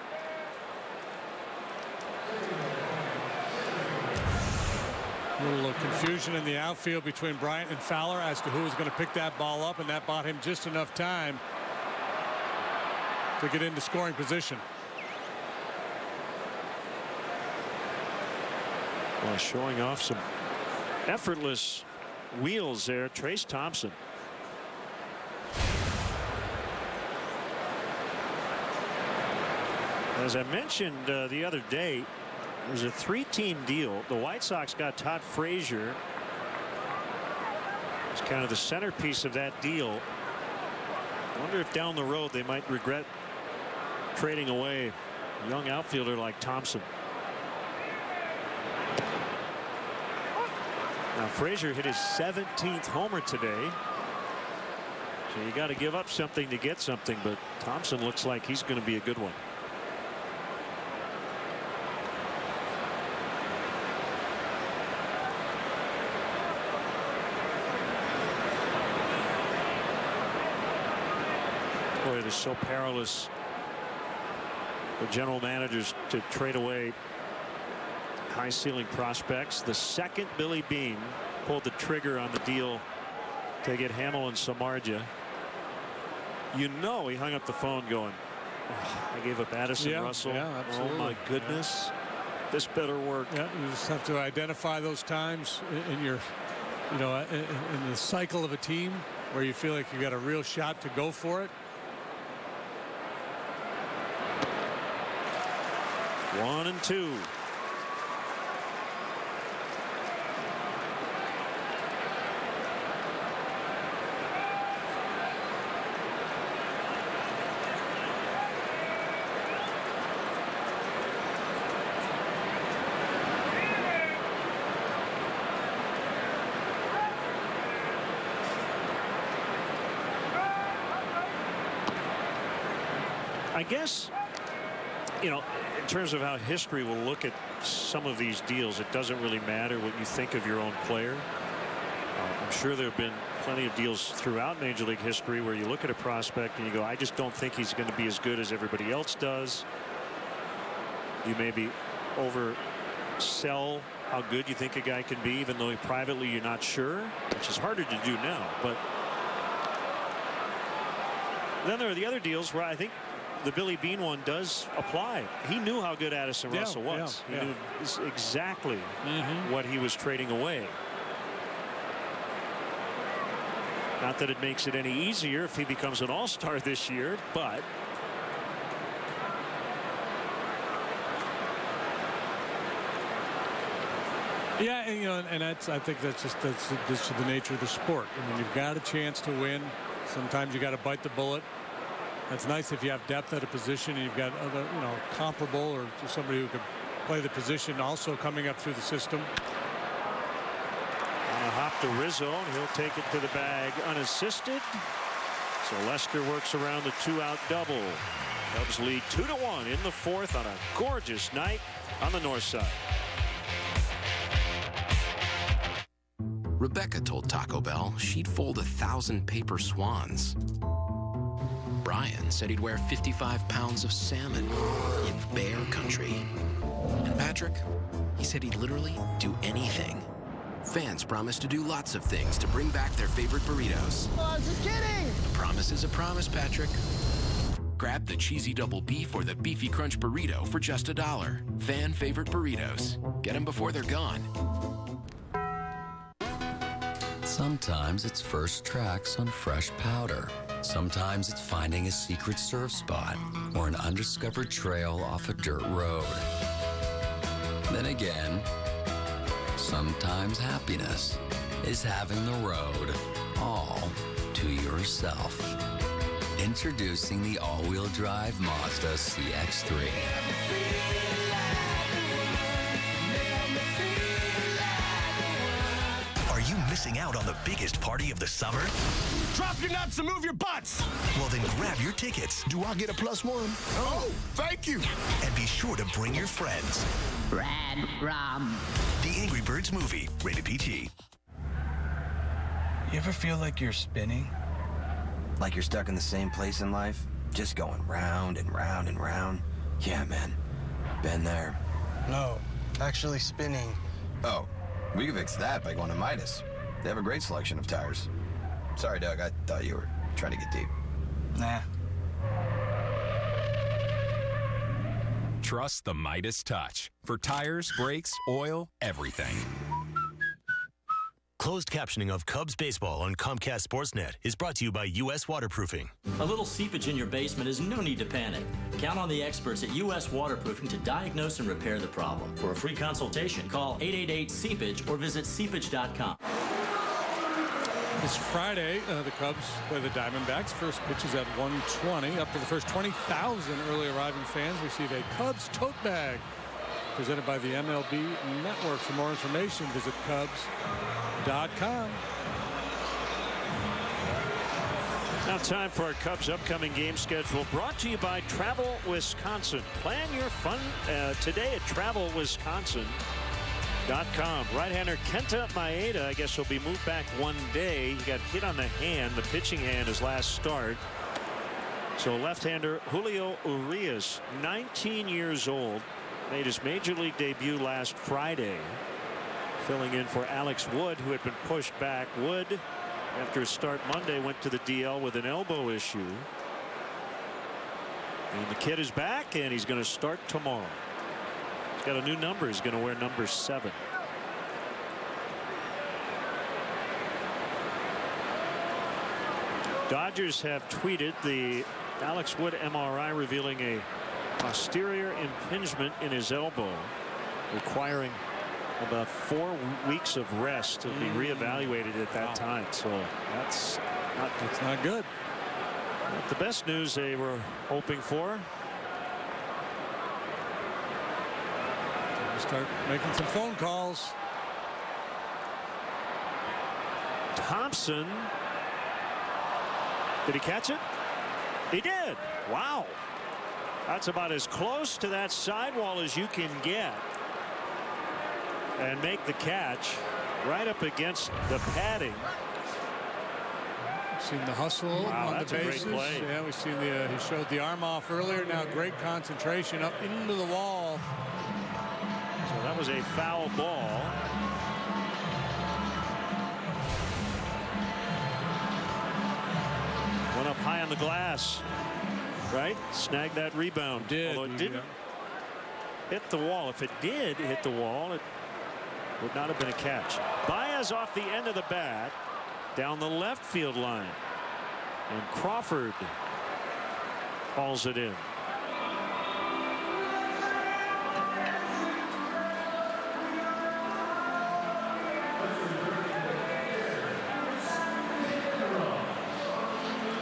A little confusion in the outfield between Bryant and Fowler as to who was going to pick that ball up, and that bought him just enough time to get into scoring position. Well, showing off some effortless wheels there, Trace Thompson. As I mentioned the other day, it was a 3-team deal. The White Sox got Todd Frazier. It's kind of the centerpiece of that deal. I wonder if down the road they might regret trading away a young outfielder like Thompson. Now Frazier hit his 17th homer today, so you got to give up something to get something, but Thompson looks like he's going to be a good one. Boy, it is so perilous for general managers to trade away high ceiling prospects. The second Billy Beane pulled the trigger on the deal to get Hamill and Samardzija, you know he hung up the phone going, oh, I gave up Addison Russell. Yeah, absolutely. Oh my goodness, this better work. Yeah, you just have to identify those times in your, in the cycle of a team where you feel like you got a real shot to go for it. 1-2. I guess, in terms of how history will look at some of these deals, it doesn't really matter what you think of your own player. I'm sure there have been plenty of deals throughout Major League history where you look at a prospect and you go, I just don't think he's going to be as good as everybody else does. You maybe oversell how good you think a guy can be, even though privately you're not sure, which is harder to do now. But then there are the other deals where I think the Billy Beane one does apply. He knew how good Addison Russell was. He knew exactly what he was trading away. Not that it makes it any easier if he becomes an all-star this year, but yeah, and I think that's just the nature of the sport. I mean, you've got a chance to win. Sometimes you got to bite the bullet. It's nice if you have depth at a position and you've got other, comparable or somebody who could play the position also coming up through the system. On a hop to Rizzo, and he'll take it to the bag unassisted. So Lester works around the 2-out double. Cubs lead 2-1 in the fourth on a gorgeous night on the north side. Rebecca told Taco Bell she'd fold 1,000 paper swans. Brian said he'd wear 55 pounds of salmon in bear country. And Patrick, he said he'd literally do anything. Fans promised to do lots of things to bring back their favorite burritos. Oh, I was just kidding! A promise is a promise, Patrick. Grab the cheesy double beef or the beefy crunch burrito for just $1. Fan favorite burritos. Get them before they're gone. Sometimes it's first tracks on fresh powder. Sometimes it's finding a secret surf spot or an undiscovered trail off a dirt road. Then again, sometimes happiness is having the road all to yourself. Introducing the all-wheel drive Mazda CX-3. Are you missing out on the biggest party of the summer? Drop your nuts and move your butts! Well, then grab your tickets. Do I get a +1? Oh, thank you! And be sure to bring your friends. Brad Rom. The Angry Birds movie, rated PG. You ever feel like you're spinning? Like you're stuck in the same place in life? Just going round and round and round? Yeah, man. Been there. No, actually spinning. Oh, we can fix that by going to Midas. They have a great selection of tires. Sorry, Doug. I thought you were trying to get deep. Nah. Trust the Midas Touch. For tires, brakes, oil, everything. Closed captioning of Cubs baseball on Comcast SportsNet is brought to you by U.S. Waterproofing. A little seepage in your basement is no need to panic. Count on the experts at U.S. Waterproofing to diagnose and repair the problem. For a free consultation, call 888-SEEPAGE or visit seepage.com. This Friday, the Cubs play the Diamondbacks. First pitch is at 1:20. Up to the first 20,000 early arriving fans receive a Cubs tote bag presented by the MLB Network. For more information, visit Cubs.com. Now time for our Cubs upcoming game schedule, brought to you by Travel Wisconsin. Plan your fun today at travelwisconsin.com. Right-hander Kenta Maeda, I guess, will be moved back one day. He got hit on the hand, the pitching hand, his last start. So left-hander Julio Urias, 19 years old, made his major league debut last Friday, filling in for Alex Wood, who had been pushed back. Wood, after his start Monday, went to the DL with an elbow issue. And the kid is back, and he's going to start tomorrow. He's got a new number. He's going to wear number 7. Dodgers have tweeted the Alex Wood MRI revealing a posterior impingement in his elbow, requiring about 4 weeks of rest to be reevaluated at that time. So that's not good. Not the best news they were hoping for. Start making some phone calls. Thompson. Did he catch it? He did. Wow. That's about as close to that sidewall as you can get. And make the catch right up against the padding. We've seen the hustle on the bases. Yeah, we've seen he showed the arm off earlier. Now great concentration up into the wall. So that was a foul ball. Went up high on the glass. Right? Snagged that rebound. Although it didn't hit the wall. If it did hit the wall, it would not have been a catch. Baez off the end of the bat down the left field line. And Crawford hauls it in.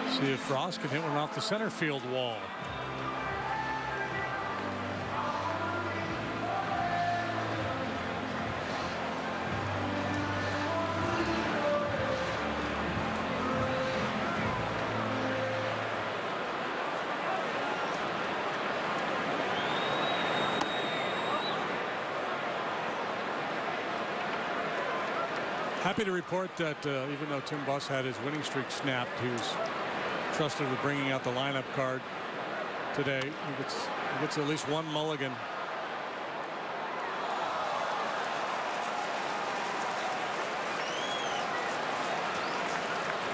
See if Frost can hit one off the center field wall. Happy to report that even though Tim Buss had his winning streak snapped, he was trusted with bringing out the lineup card today. He gets at least one mulligan.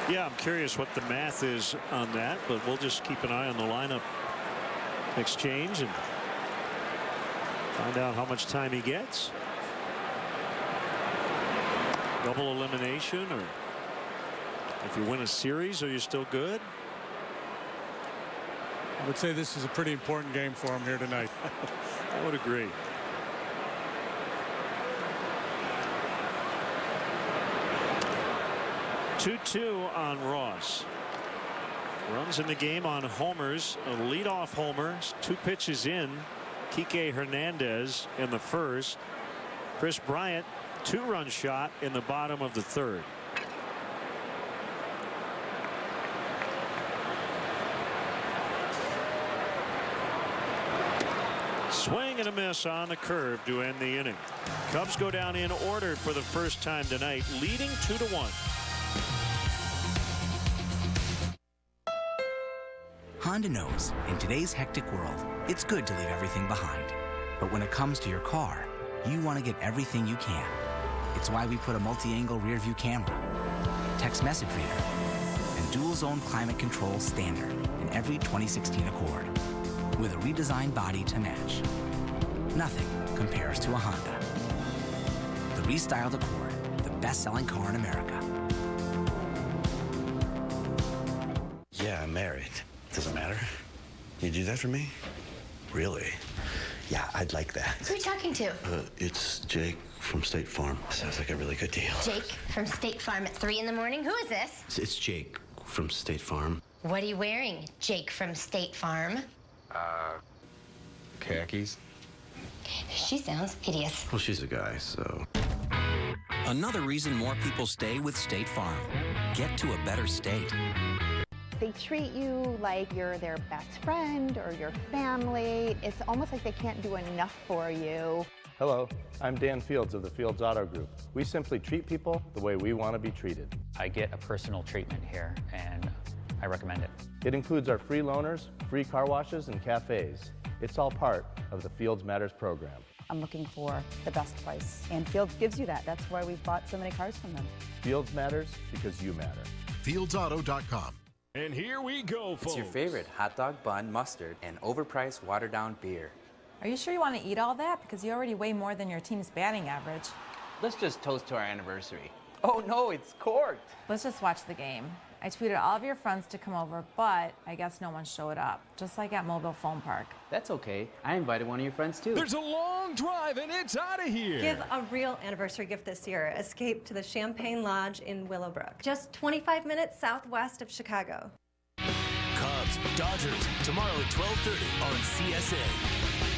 Yeah, I'm curious what the math is on that, but we'll just keep an eye on the lineup exchange and find out how much time he gets. Double elimination, or if you win a series, are you still good? I would say this is a pretty important game for him here tonight. I would agree. Two-2 on Ross. Runs in the game on homers. A leadoff homer. 2 pitches in. Kike Hernandez in the first. Kris Bryant, 2-run shot in the bottom of the third. Swing and a miss on the curve to end the inning. Cubs go down in order for the first time tonight, leading 2-1. Honda knows in today's hectic world, it's good to leave everything behind. But when it comes to your car, you want to get everything you can. It's why we put a multi-angle rear view camera, text message reader, and dual zone climate control standard in every 2016 Accord, with a redesigned body to match. Nothing compares to a Honda. The restyled Accord, the best-selling car in America. Yeah, I'm married. Doesn't matter. You do that for me? Really? Yeah, I'd like that. Who are you talking to? It's Jake from State Farm. Sounds like a really good deal. Jake from State Farm at 3 in the morning? Who is this? It's Jake from State Farm. What are you wearing, Jake from State Farm? Khakis. She sounds hideous. Well, she's a guy, so. Another reason more people stay with State Farm. Get to a better state. They treat you like you're their best friend or your family. It's almost like they can't do enough for you. Hello, I'm Dan Fields of the Fields Auto Group. We simply treat people the way we want to be treated. I get a personal treatment here, and I recommend it. It includes our free loaners, free car washes, and cafes. It's all part of the Fields Matters program. I'm looking for the best price, and Fields gives you that. That's why we've bought so many cars from them. Fields Matters because you matter. FieldsAuto.com. And here we go, folks. It's your favorite hot dog bun, mustard, and overpriced watered-down beer. Are you sure you want to eat all that? Because you already weigh more than your team's batting average. Let's just toast to our anniversary. Oh no, it's corked. Let's just watch the game. I tweeted all of your friends to come over, but I guess no one showed up, just like at Mobile Phone Park. That's okay. I invited one of your friends too. There's a long drive and it's out of here. Give a real anniversary gift this year. Escape to the Champagne Lodge in Willowbrook, just 25 minutes southwest of Chicago. Cubs, Dodgers, tomorrow at 12:30 on CSN.